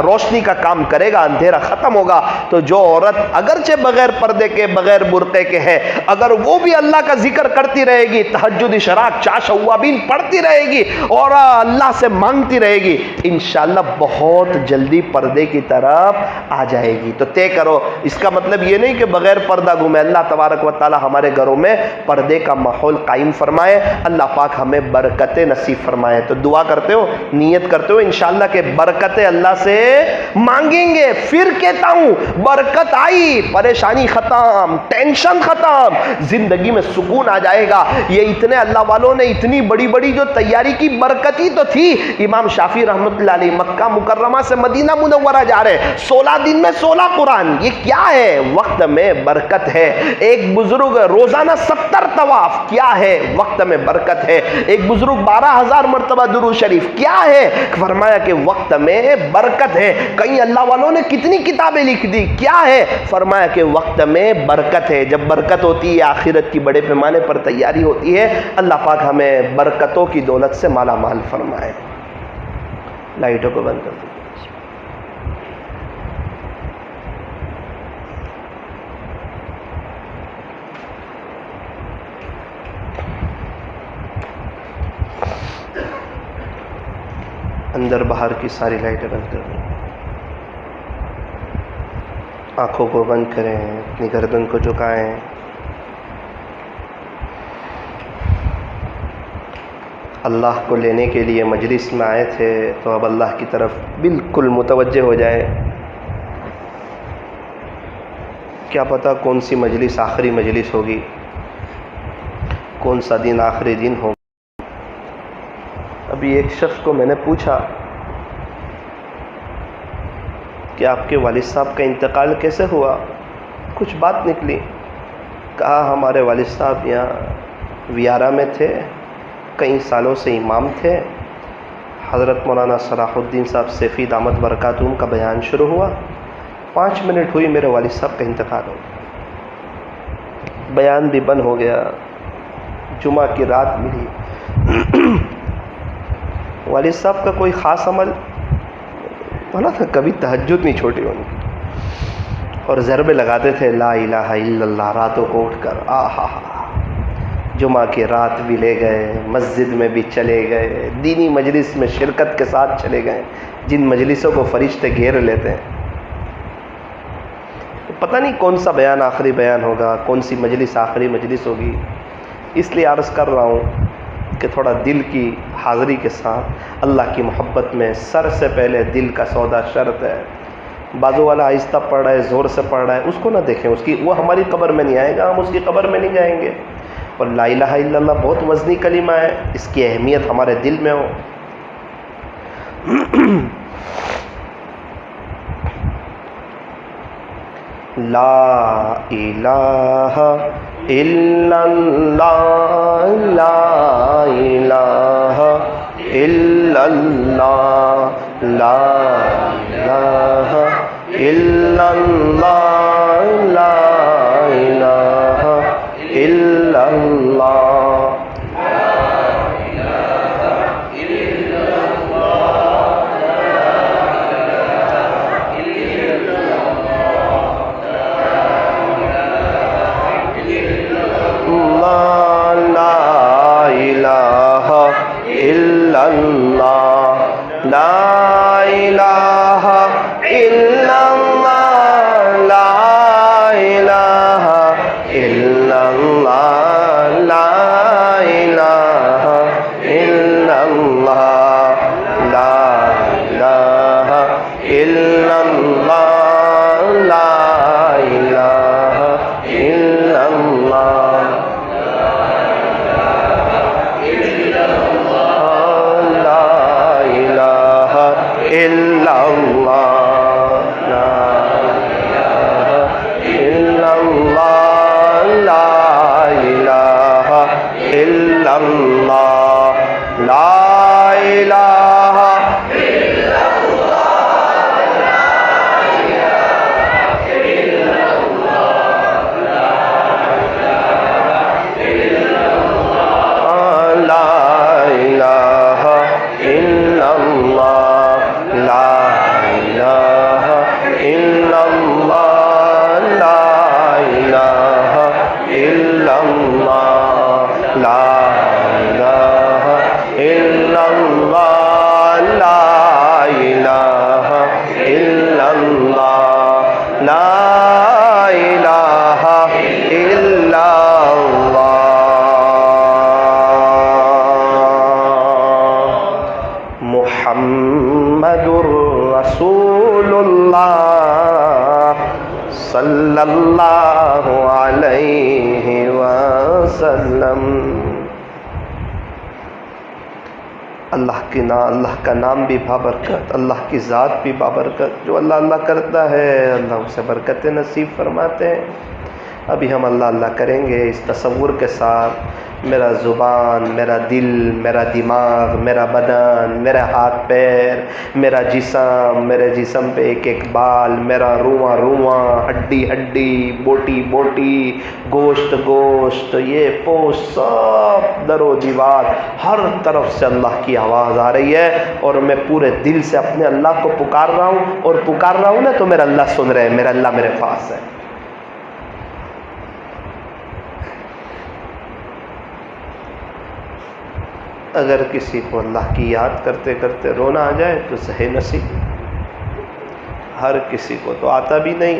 روشنی کا کام کرے گا، اندھیرا ختم ہوگا۔ تو جو عورت اگرچہ بغیر پردے کے، بغیر برقعے کے ہے، اگر وہ بھی اللہ کا ذکر کرتی رہے گی، تہجد اشراق چاش اوابین پڑھتی رہے گی اور اللہ سے مانگتی رہے گی، انشاءاللہ بہت جلدی پردے کی طرف آ جائے گی۔ تو طے کرو، اس کا مطلب یہ نہیں کہ بغیر پردہ گھومے۔ اللہ تبارک و تعالی ہمارے گھروں میں پردے کا ماحول قائم فرمائے، اللہ پاک ہمیں برکتیں نصیب فرمائے۔ تو دعا کرتے ہو، نیت کرتے ہو انشاءاللہ کہ برکتیں اللہ سے مانگیں گے۔ پھر کہتا ہوں، برکت آئی، پریشانی ختم، ٹینشن ختم، زندگی میں سکون آ جائے گا۔ یہ اتنے اللہ والوں نے اتنی بڑی بڑی جو تیاری کی، برکت ہی تو تھی۔ امام شافعی رحمۃ اللہ علیہ مکہ مکرمہ سے مدینہ منورہ جا رہے، 16 دن میں 16 قرآن، یہ کیا ہے؟ وقت میں برکت ہے۔ ایک بزرگ روزانہ 70 طواف، کیا ہے؟ وقت میں برکت ہے۔ ایک بزرگ 12,000 مرتبہ درود شریف، کیا ہے؟ فرمایا کہ وقت میں برکت ہے۔ کئی اللہ والوں نے کتنی کتابیں لکھ دی، کیا ہے؟ فرمایا کہ وقت میں برکت ہے۔ جب برکت ہوتی ہے آخرت کی بڑے پیمانے پر تیاری ہوتی ہے۔ اللہ پاک ہمیں برکتوں کی دولت سے مالا مال فرمائے۔ لائٹوں کو بند کر دیں۔ اندر باہر کی ساری لائٹیں بند کر دیں، آنکھوں کو بند کریں، اپنی گردن کو جھکائیں۔ اللہ کو لینے کے لیے مجلس میں آئے تھے تو اب اللہ کی طرف بالکل متوجہ ہو جائے۔ کیا پتہ کون سی مجلس آخری مجلس ہوگی، کون سا دن آخری دن ہوگا۔ ابھی ایک شخص کو میں نے پوچھا کہ آپ کے والد صاحب کا انتقال کیسے ہوا؟ کچھ بات نکلی، کہا ہمارے والد صاحب یہاں ویارہ میں تھے، کئی سالوں سے امام تھے، حضرت مولانا صلاح الدین صاحب سیفی دامت برکاتہم کا بیان شروع ہوا، 5 منٹ ہوئی میرے والد صاحب کا انتقال ہو گیا، بیان بھی بند ہو گیا، جمعہ کی رات ملی۔ والد صاحب کا کوئی خاص عمل بولا تھا، کبھی تہجد نہیں چھوٹی ان کی، اور ضربے لگاتے تھے لا الہ الا اللہ راتوں کو اٹھ کر۔ آہا، جمعہ کی رات بھی لے گئے، مسجد میں بھی چلے گئے، دینی مجلس میں شرکت کے ساتھ چلے گئے، جن مجلسوں کو فرشتے گھیر لیتے ہیں۔ پتہ نہیں کون سا بیان آخری بیان ہوگا، کون سی مجلس آخری مجلس ہوگی، اس لیے عرض کر رہا ہوں کہ تھوڑا دل کی حاضری کے ساتھ اللہ کی محبت میں سر سے پہلے دل کا سودا شرط ہے۔ بازو والا آہستہ پڑھ رہا ہے، زور سے پڑھ رہا ہے، اس کو نہ دیکھیں، اس کی وہ ہماری قبر میں نہیں آئے گا، ہم اس کی قبر میں نہیں جائیں گے۔ اور لا الہ الا اللہ بہت وزنی کلمہ ہے، اس کی اہمیت ہمارے دل میں ہو۔ لا الہ الا اللہ لا الہ الا اللہ لا الہ الا اللہ لا الہ الا اللہ صلی اللہ علیہ وسلم۔ اللہ کا نام بھی بابرکت، اللہ کی ذات بھی بابرکت۔ جو اللہ اللہ کرتا ہے اللہ اسے برکت نصیب فرماتے ہیں۔ ابھی ہم اللہ اللہ کریں گے اس تصور کے ساتھ، میرا زبان، میرا دل، میرا دماغ، میرا بدن، میرا ہاتھ پیر، میرا جسم، میرے جسم پہ ایک ایک بال، میرا رواں رواں، ہڈی ہڈی، بوٹی بوٹی، گوشت گوشت، یہ پوش، سب در و دیوار، ہر طرف سے اللہ کی آواز آ رہی ہے اور میں پورے دل سے اپنے اللہ کو پکار رہا ہوں، اور پکار رہا ہوں نا تو میرا اللہ سن رہے ہیں، میرا اللہ میرے پاس ہے۔ اگر کسی کو اللہ کی یاد کرتے کرتے رونا آ جائے تو صحیح نصیب، ہر کسی کو تو آتا بھی نہیں۔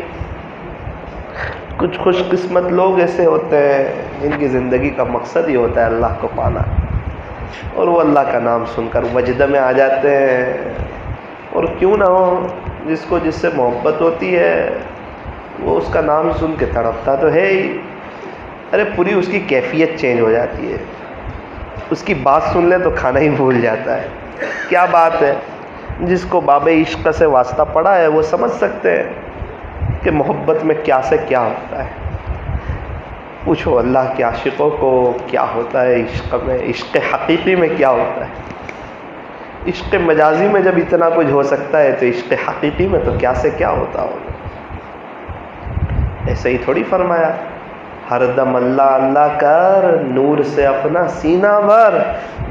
کچھ خوش قسمت لوگ ایسے ہوتے ہیں جن کی زندگی کا مقصد ہی ہوتا ہے اللہ کو پانا، اور وہ اللہ کا نام سن کر وجد میں آ جاتے ہیں۔ اور کیوں نہ ہو، جس کو جس سے محبت ہوتی ہے وہ اس کا نام سن کے تڑپتا تو ہے ہی، ارے پوری اس کی کیفیت چینج ہو جاتی ہے۔ اس کی بات سن لے تو کھانا ہی بھول جاتا ہے۔ کیا بات ہے، جس کو باب عشق سے واسطہ پڑا ہے وہ سمجھ سکتے ہیں کہ محبت میں کیا سے کیا ہوتا ہے۔ پوچھو اللہ کے عاشقوں کو کیا ہوتا ہے عشق میں، عشق حقیقی میں کیا ہوتا ہے۔ عشق مجازی میں جب اتنا کچھ ہو سکتا ہے تو عشق حقیقی میں تو کیا سے کیا ہوتا ہوگا۔ ایسے ہی تھوڑی فرمایا، ہر دم اللہ اللہ کر، نور سے اپنا سینہ بھر،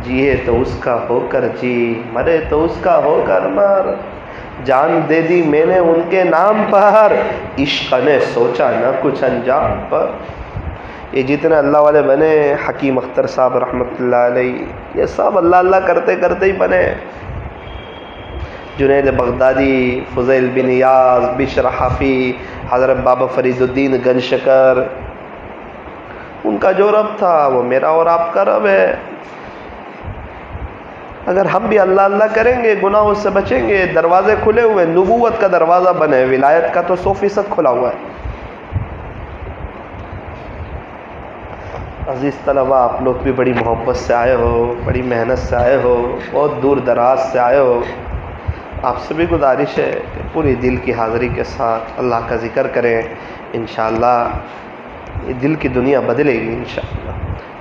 جیے تو اس کا ہو کر جی، مرے تو اس کا ہو کر مر، جان دے دی میں نے ان کے نام پر، عشق نے سوچا نہ کچھ انجام پر۔ یہ جتنے اللہ والے بنے، حکیم اختر صاحب رحمۃ اللہ علیہ، یہ سب اللہ اللہ کرتے کرتے ہی بنے۔ جنید بغدادی، فضیل بن یاز، بشر حافی، حضرت بابا فرید الدین گنجشکر، ان کا جو رب تھا وہ میرا اور آپ کا رب ہے۔ اگر ہم بھی اللہ اللہ کریں گے، گناہوں سے بچیں گے، دروازے کھلے ہوئے، نبوت کا دروازہ بنے، ولایت کا تو 100% کھلا ہوا ہے۔ عزیز طلبہ، آپ لوگ بھی بڑی محبت سے آئے ہو، بڑی محنت سے آئے ہو، بہت دور دراز سے آئے ہو۔ آپ سے بھی گزارش ہے کہ پوری دل کی حاضری کے ساتھ اللہ کا ذکر کریں. انشاءاللہ یہ دل کی دنیا بدلے گی انشاءاللہ.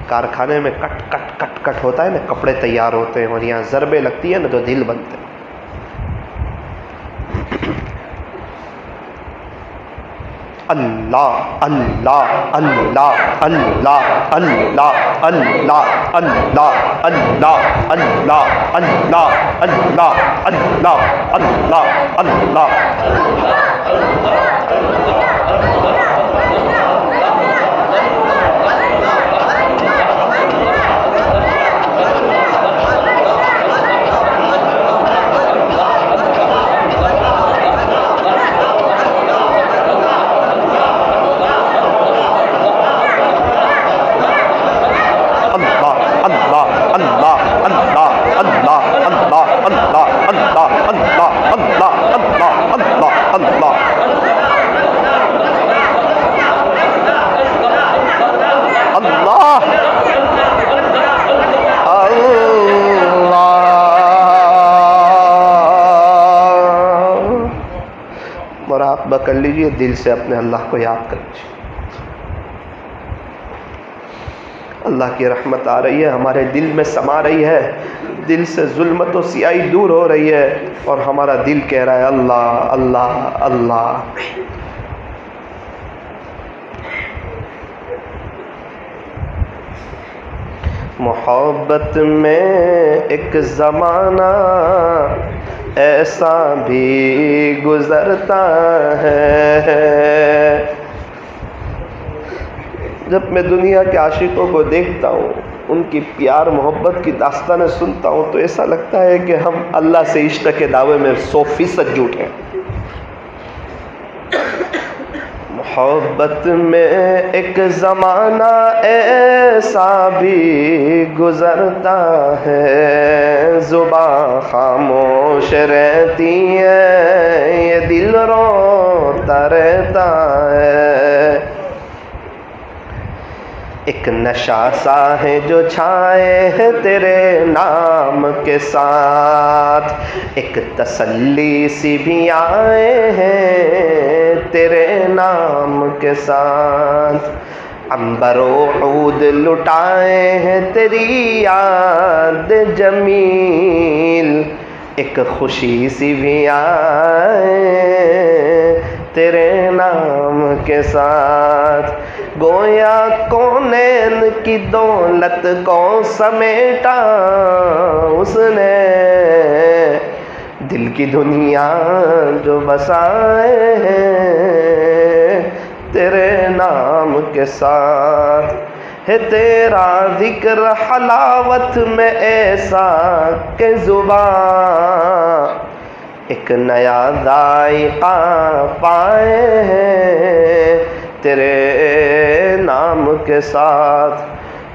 کارخانے میں کٹ کٹ کٹ کٹ ہوتا ہے نا، کپڑے تیار ہوتے ہیں، اور یہاں ضربیں لگتی ہیں نا تو دل بنتے ہیں. اللہ اللہ اللہ اللہ اللہ اللہ اللہ اللہ اللہ اللہ اللہ اللہ اللہ. مراقبہ کر لیجئے، دل سے اپنے اللہ کو یاد کر لیجئے. اللہ کی رحمت آ رہی ہے، ہمارے دل میں سما رہی ہے، دل سے ظلمت و سیاہی دور ہو رہی ہے، اور ہمارا دل کہہ رہا ہے اللہ اللہ اللہ. محبت میں ایک زمانہ ایسا بھی گزرتا ہے. جب میں دنیا کے عاشقوں کو دیکھتا ہوں، ان کی پیار محبت کی داستانیں سنتا ہوں، تو ایسا لگتا ہے کہ ہم اللہ سے عشق کے دعوے میں 100% جھوٹ ہیں. محبت میں ایک زمانہ ایسا بھی گزرتا ہے، زباں خاموش رہتی ہے، یہ دل روتا رہتا ہے. ایک نشہ سا ہے جو چھائے ہے تیرے نام کے ساتھ، ایک تسلی سی بھی آئے ہیں تیرے نام کے ساتھ. عنبر و عود لٹائے ہیں تیری یاد جمیل، ایک خوشی سی بھی آئے تیرے نام کے ساتھ. گویا کونین کی دولت کو سمیٹا اس نے، دل کی دنیا جو بسائے ہیں تیرے نام کے ساتھ. ہے تیرا ذکر حلاوت میں ایسا کہ زبان ایک نیا ذائقہ پائے ہیں تیرے نام کے ساتھ.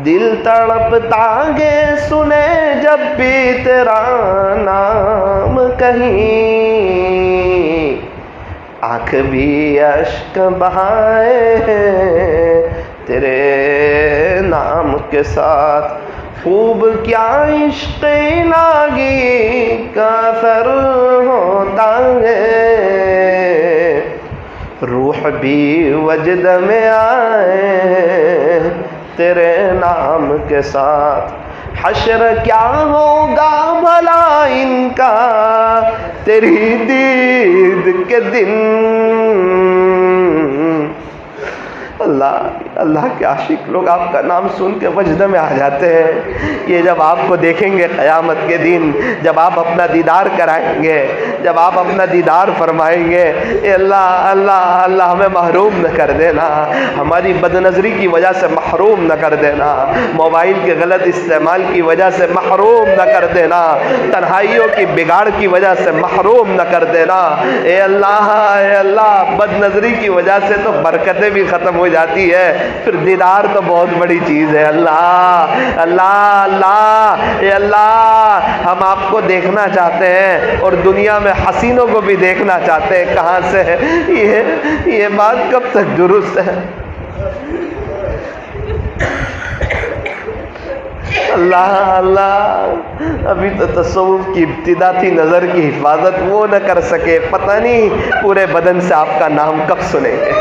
دل تڑپتا گے سنے جب بھی تیرا نام کہیں، آنکھ بھی اشک بہائے ہیں تیرے نام کے ساتھ. خوب کیا عشق الہی کا اثر ہوتا ہے، روح بھی وجد میں آئے تیرے نام کے ساتھ. حشر کیا ہوگا بھلا ان کا تیری دید کے دن. اللہ اللہ کے عاشق لوگ آپ کا نام سن کے وجد میں آ جاتے ہیں. یہ جب آپ کو دیکھیں گے قیامت کے دن، جب آپ اپنا دیدار کرائیں گے، جب آپ اپنا دیدار فرمائیں گے، اے اللہ اللہ اللہ ہمیں محروم نہ کر دینا، ہماری بد نظری کی وجہ سے محروم نہ کر دینا، موبائل کے غلط استعمال کی وجہ سے محروم نہ کر دینا، تنہائیوں کی بگاڑ کی وجہ سے محروم نہ کر دینا. اے اللہ بد نظری کی وجہ سے تو برکتیں بھی ختم ہو جاتی ہے، پھر دیدار تو بہت بڑی چیز ہے. اللہ اللہ اللہ اے اللہ ہم آپ کو دیکھنا چاہتے ہیں اور دنیا میں حسینوں کو بھی دیکھنا چاہتے ہیں. کہاں سے ہے یہ بات کب تک درست ہے؟ اللہ اللہ، ابھی تو تصوف کی ابتدا تھی، نظر کی حفاظت وہ نہ کر سکے، پتہ نہیں پورے بدن سے آپ کا نام کب سنیں گے۔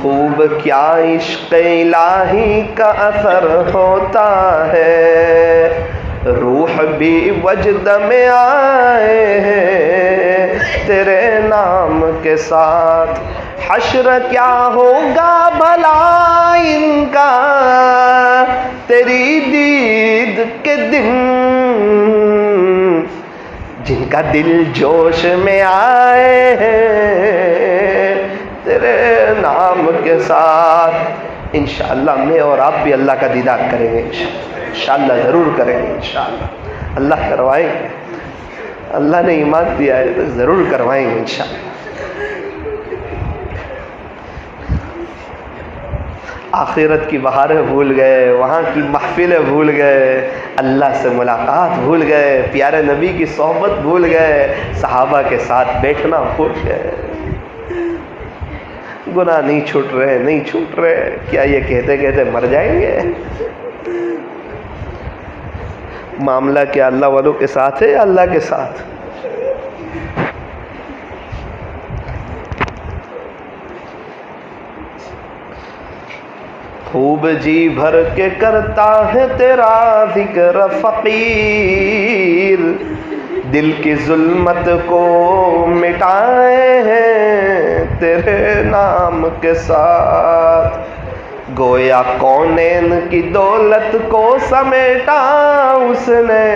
خوب کیا عشق الہی کا اثر ہوتا ہے، روح بھی وجد میں آئے ہیں تیرے نام کے ساتھ، حشر کیا ہوگا بھلا ان کا تیری دید کے دن، جن کا دل جوش میں آئے ہیں تیرے نام کے ساتھ۔ انشاءاللہ میں اور آپ بھی اللہ کا دیدار کریں گے، انشاءاللہ ضرور کریں گے، انشاءاللہ اللہ کروائیں گے، اللہ نے ایمان دیا ہے تو ضرور کروائیں گے انشاءاللہ۔ آخرت کی بہاریں بھول گئے، وہاں کی محفلیں بھول گئے، اللہ سے ملاقات بھول گئے، پیارے نبی کی صحبت بھول گئے، صحابہ کے ساتھ بیٹھنا بھول گئے۔ گناہ نہیں چھوٹ رہے، نہیں چھوٹ رہے، کیا یہ کہتے کہتے مر جائیں گے؟ معاملہ کیا اللہ والوں کے ساتھ ہے یا اللہ کے ساتھ؟ خوب جی بھر کے کرتا ہے تیرا ذکر فقیر، دل کی ظلمت کو مٹائے ہیں تیرے نام کے ساتھ، گویا کونین کی دولت کو سمیٹا اس نے،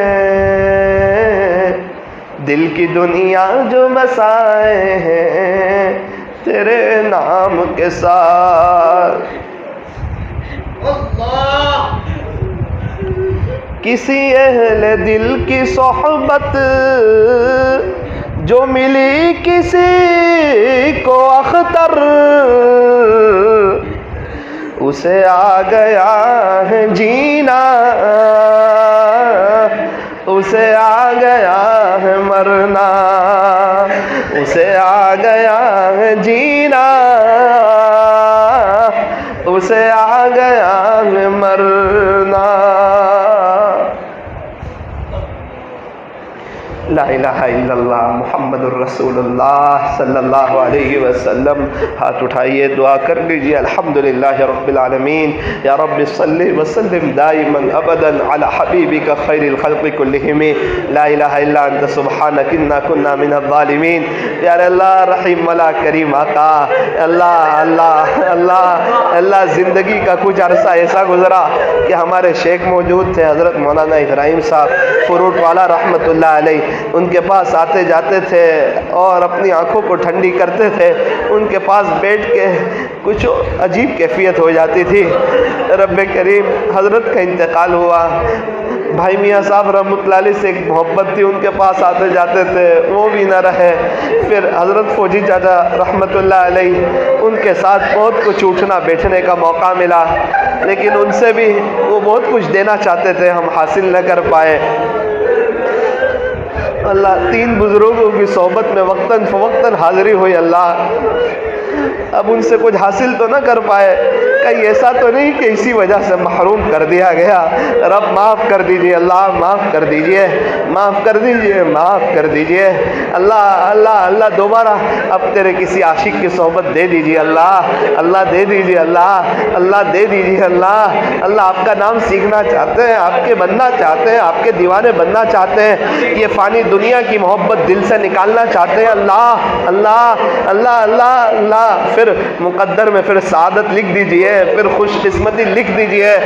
دل کی دنیا جو بسائے ہیں تیرے نام کے ساتھ۔ کسی اہل دل کی صحبت جو ملی کسی کو اختر، اسے آ گیا ہے جینا، اسے آ گیا ہے مرنا، اسے آ گیا ہے جینا، اسے آ گیا ہے مرنا۔ لا الہ الا اللہ محمد الرسول اللہ صلی اللہ علیہ وسلم۔ ہاتھ اٹھائیے، دعا کر لیجیے۔ الحمدللہ رب العالمین، یا رب صلی وسلم دائما ابدا علی حبیبک خیر الخلق کلہم، لا الہ الا انت سبحانک انا کنا من الظالمین۔ پیارے اللہ، رحیم مولا کریم آقا، اللہ اللہ اللہ اللہ، زندگی کا کچھ عرصہ ایسا گزرا کہ ہمارے شیخ موجود تھے، حضرت مولانا ابراہیم صاحب فروٹ والا رحمۃ اللہ علیہ، ان کے پاس آتے جاتے تھے اور اپنی آنکھوں کو ٹھنڈی کرتے تھے، ان کے پاس بیٹھ کے کچھ عجیب کیفیت ہو جاتی تھی۔ رب کریم، حضرت کا انتقال ہوا، بھائی میاں صاحب رحمۃ اللہ علیہ سے ایک محبت تھی، ان کے پاس آتے جاتے تھے، وہ بھی نہ رہے۔ پھر حضرت فوجی چاچا رحمۃ اللہ علیہ، ان کے ساتھ بہت کچھ اٹھنا بیٹھنے کا موقع ملا، لیکن ان سے بھی وہ بہت کچھ دینا چاہتے تھے، ہم حاصل نہ کر پائے۔ اللہ، تین بزرگوں کی صحبت میں وقتاً فوقتاً حاضری ہوئی، اللہ اب ان سے کچھ حاصل تو نہ کر پائے، کہیں ایسا تو نہیں کہ اسی وجہ سے محروم کر دیا گیا۔ رب معاف کر دیجئے، اللہ معاف کر دیجئے، معاف کر دیجئے، معاف کر دیجئے۔ اللہ اللہ اللہ، دوبارہ اب تیرے کسی عاشق کی صحبت دے دیجئے، اللہ اللہ دے دیجئے، اللہ اللہ دے دیجئے، اللہ اللہ آپ کا نام سیکھنا چاہتے ہیں، آپ کے بننا چاہتے ہیں، آپ کے دیوانے بننا چاہتے ہیں، یہ فانی دنیا کی محبت دل سے نکالنا چاہتے ہیں، اللہ اللہ اللہ اللہ اللہ، پھر مقدر میں پھر سعادت لکھ دیجئے، پھر خوش قسمتی لکھ دیجئے،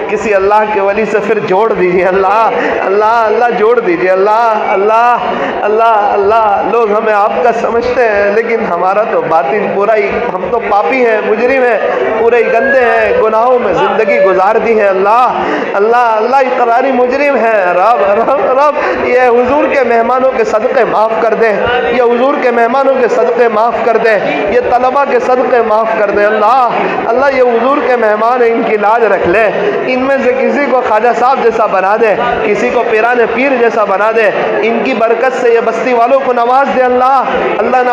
کسی اللہ کے ولی سے پھر جوڑ دیجئے، اللہ اللہ اللہ جوڑ دیجئے، اللہ اللہ اللہ اللہ۔ لوگ ہمیں آپ کا سمجھتے ہیں، لیکن ہمارا تو باطن پورا ہی، ہم تو پاپی ہیں، مجرم ہیں، پورے ہی گندے ہیں، گناہوں میں زندگی گزار دی ہے، اللہ اللہ اللہ، اقراری مجرم ہیں، رب رب رب یہ حضور کے مہمانوں کے صدقے معاف کر دے، یہ حضور کے مہمانوں کے صدقے معاف کر دے، یہ طلبہ کے صدقے معاف کر دے۔ اللہ یہ حضور کے مہمان ہیں، ان کی لاج رکھ لے، ان میں سے کسی کو خواجہ صاحب جیسا بنا دے، کسی کو پیران پیر جیسا بنا دے، ان کی برکت سے یہ بستی والوں کو نواز دے۔ اللہ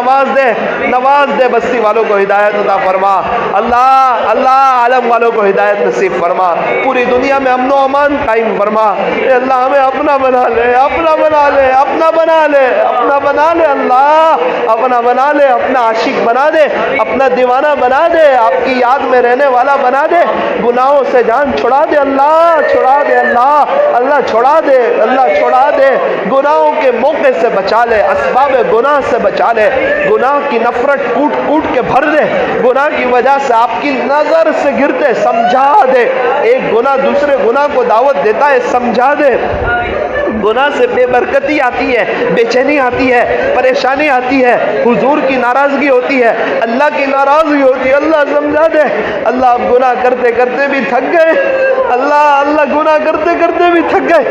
نواز دے بستی والوں کو ہدایت عطا فرما۔ اللہ عالم والوں کو ہدایت نصیب فرما، پوری دنیا میں امن و امان قائم فرما۔ اے اللہ ہمیں اپنا بنا لے، اپنا بنا لے، اپنا بنا لے، اپنا بنا لے، اللہ اپنا بنا لے، اپنا عاشق بنا دے، اپنا دیوانہ بنا دے، آپ کی یاد میں رہنے والا بنا دے، گناہوں سے جان چھڑا دے، اللہ چھڑا دے، اللہ چھڑا دے، اللہ چھڑا دے، گناہوں کے موقع سے بچا لے، اسباب گناہ سے بچا لے، گناہ کی نفرت کوٹ کے بھر دے، گناہ کی وجہ سے آپ کی نظر سے گرتے سمجھا دے، ایک گناہ دوسرے گناہ کو دعوت دیتا ہے سمجھا دے، گناہ سے بے برکتی آتی ہے، بے چینی آتی ہے، پریشانی آتی ہے، حضور کی ناراضگی ہوتی ہے، اللہ کی ناراضگی ہوتی ہے، اللہ سمجھا دے۔ اللہ آپ گناہ کرتے کرتے بھی تھک گئے، اللہ گناہ کرتے کرتے بھی تھک گئے،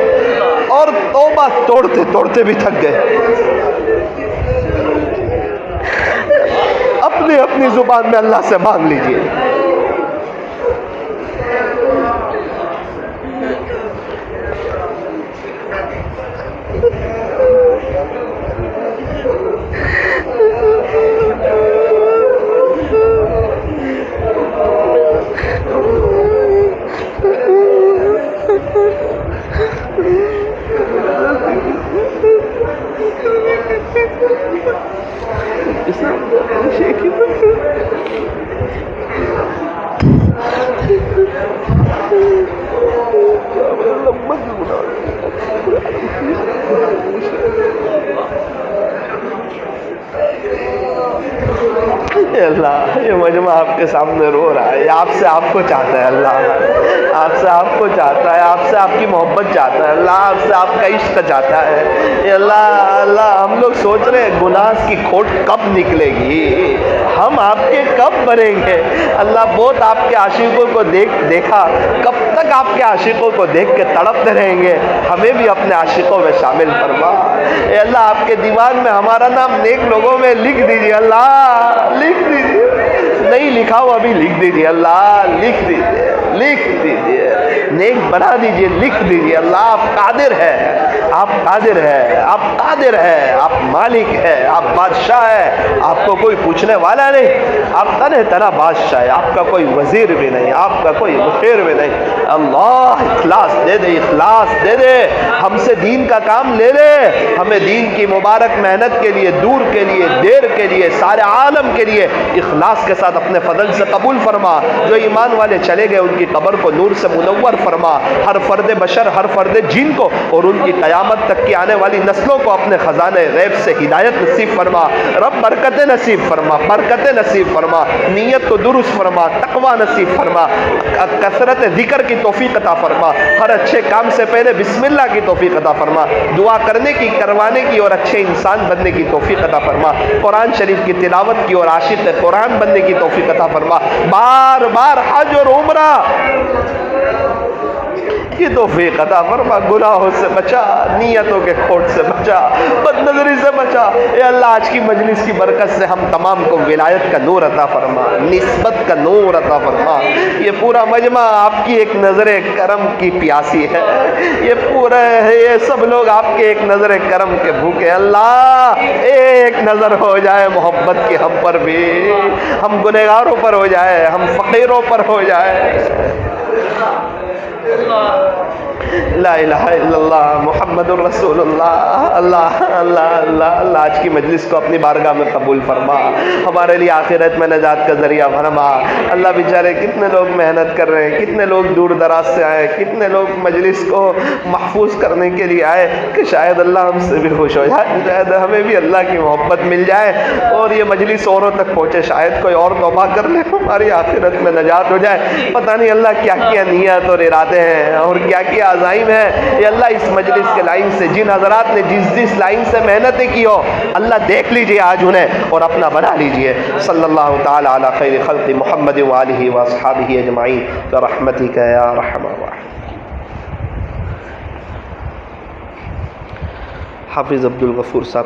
اور توبہ توڑتے توڑتے بھی تھک گئے۔ اپنی زبان میں اللہ سے مانگ لیجئے۔ اللہ یہ مجمع آپ کے سامنے رو رہا ہے، آپ سے آپ کو چاہتا ہے، اللہ آپ سے آپ کو چاہتا ہے، آپ سے آپ کی محبت چاہتا ہے، اللہ آپ سے آپ کا عشق چاہتا ہے۔ اللہ ہم لوگ سوچ رہے ہیں گناہ کی کھوٹ کب نکلے گی، ہم آپ کے کب بنیں گے۔ اللہ بہت آپ کے عاشقوں کو دیکھا، کب تک آپ کے عاشقوں کو دیکھ کے تڑپتے رہیں گے، ہمیں بھی اپنے عاشقوں میں شامل فرما۔ اے اللہ آپ کے دیوان میں ہمارا نام نیک لوگوں میں لکھ دیجیے، اللہ لکھ دیجیے، نہیں لکھا ہو ابھی لکھ دیجیے، اللہ لکھ دیجیے، نیک بنا دیجیے، لکھ دیجیے۔ اللہ آپ قادر ہے، آپ قادر ہے، آپ قادر ہے، آپ مالک ہے، آپ بادشاہ ہے، آپ کو کوئی پوچھنے والا نہیں، آپ تنہ بادشاہ ہے، آپ کا کوئی وزیر بھی نہیں، آپ کا کوئی مشیر بھی نہیں۔ اللہ اخلاص دے دے، اخلاص دے دے، ہم سے دین کا کام لے لے، ہمیں دین کی مبارک محنت کے لیے، دور کے لیے، دیر کے لیے، سارے عالم کے لیے اخلاص کے ساتھ اپنے فضل سے قبول فرما۔ جو ایمان والے چلے گئے ان کی قبر کو نور سے منور فرما، ہر فرد بشر، ہر فرد جن کو اور ان کی قیامت تک کی آنے والی نسلوں کو اپنے خزانے غیب سے ہدایت نصیب فرما۔ رب برکت نصیب فرما، برکت نصیب فرما، نیت کو درست فرما، تقوی نصیب فرما، کثرت ذکر کی توفیق عطا فرما، ہر اچھے کام سے پہلے بسم اللہ کی توفیق عطا فرما، دعا کرنے کی، کروانے کی اور اچھے انسان بننے کی توفیق عطا فرما، قرآن شریف کی تلاوت کی اور عاشق قرآن بننے کی توفیق عطا فرما، بار بار حج اور عمرہ کی توفیق عطا فرما، گناہوں سے بچا، نیتوں کے کھوٹ سے بچا، بد نظری سے بچا۔ اے اللہ آج کی مجلس کی برکت سے ہم تمام کو ولایت کا نور عطا فرما، نسبت کا نور عطا فرما۔ یہ پورا مجمع آپ کی ایک نظر کرم کی پیاسی ہے، یہ پورا ہے، یہ سب لوگ آپ کے ایک نظر کرم کے بھوکے۔ اللہ ایک نظر ہو جائے محبت کی ہم پر بھی، ہم گنہگاروں پر ہو جائے، ہم فقیروں پر ہو جائے۔ لا الہ الا اللہ محمد الرسول اللہ۔ اللہ آج کی مجلس کو اپنی بارگاہ میں قبول فرما، ہمارے لیے آخرت میں نجات کا ذریعہ فرما۔ اللہ بیچارے کتنے لوگ محنت کر رہے ہیں، کتنے لوگ دور دراز سے آئے، کتنے لوگ مجلس کو محفوظ کرنے کے لیے آئے، کہ شاید اللہ ہم سے بھی خوش ہو جائے، شاید ہمیں بھی اللہ کی محبت مل جائے اور یہ مجلس اوروں تک پہنچے، شاید کوئی اور توبہ کر لے، ہماری آخرت میں نجات ہو جائے۔ پتہ نہیں اللہ کیا کیا نیت اور ارادے ہیں اور کیا کیا عزائم ہے۔ یہ اللہ اس مجلس کے لائن سے جن حضرات نے جس لائن سے محنتیں کی ہو، اللہ دیکھ لیجئے آج انہیں اور اپنا بنا لیجئے۔ صلی اللہ تعالی علی خیر خلق محمد وآلہ واصحابہ اجمعین برحمتک یا ارحم الراحمین۔ حافظ عبد الغفور صاحب.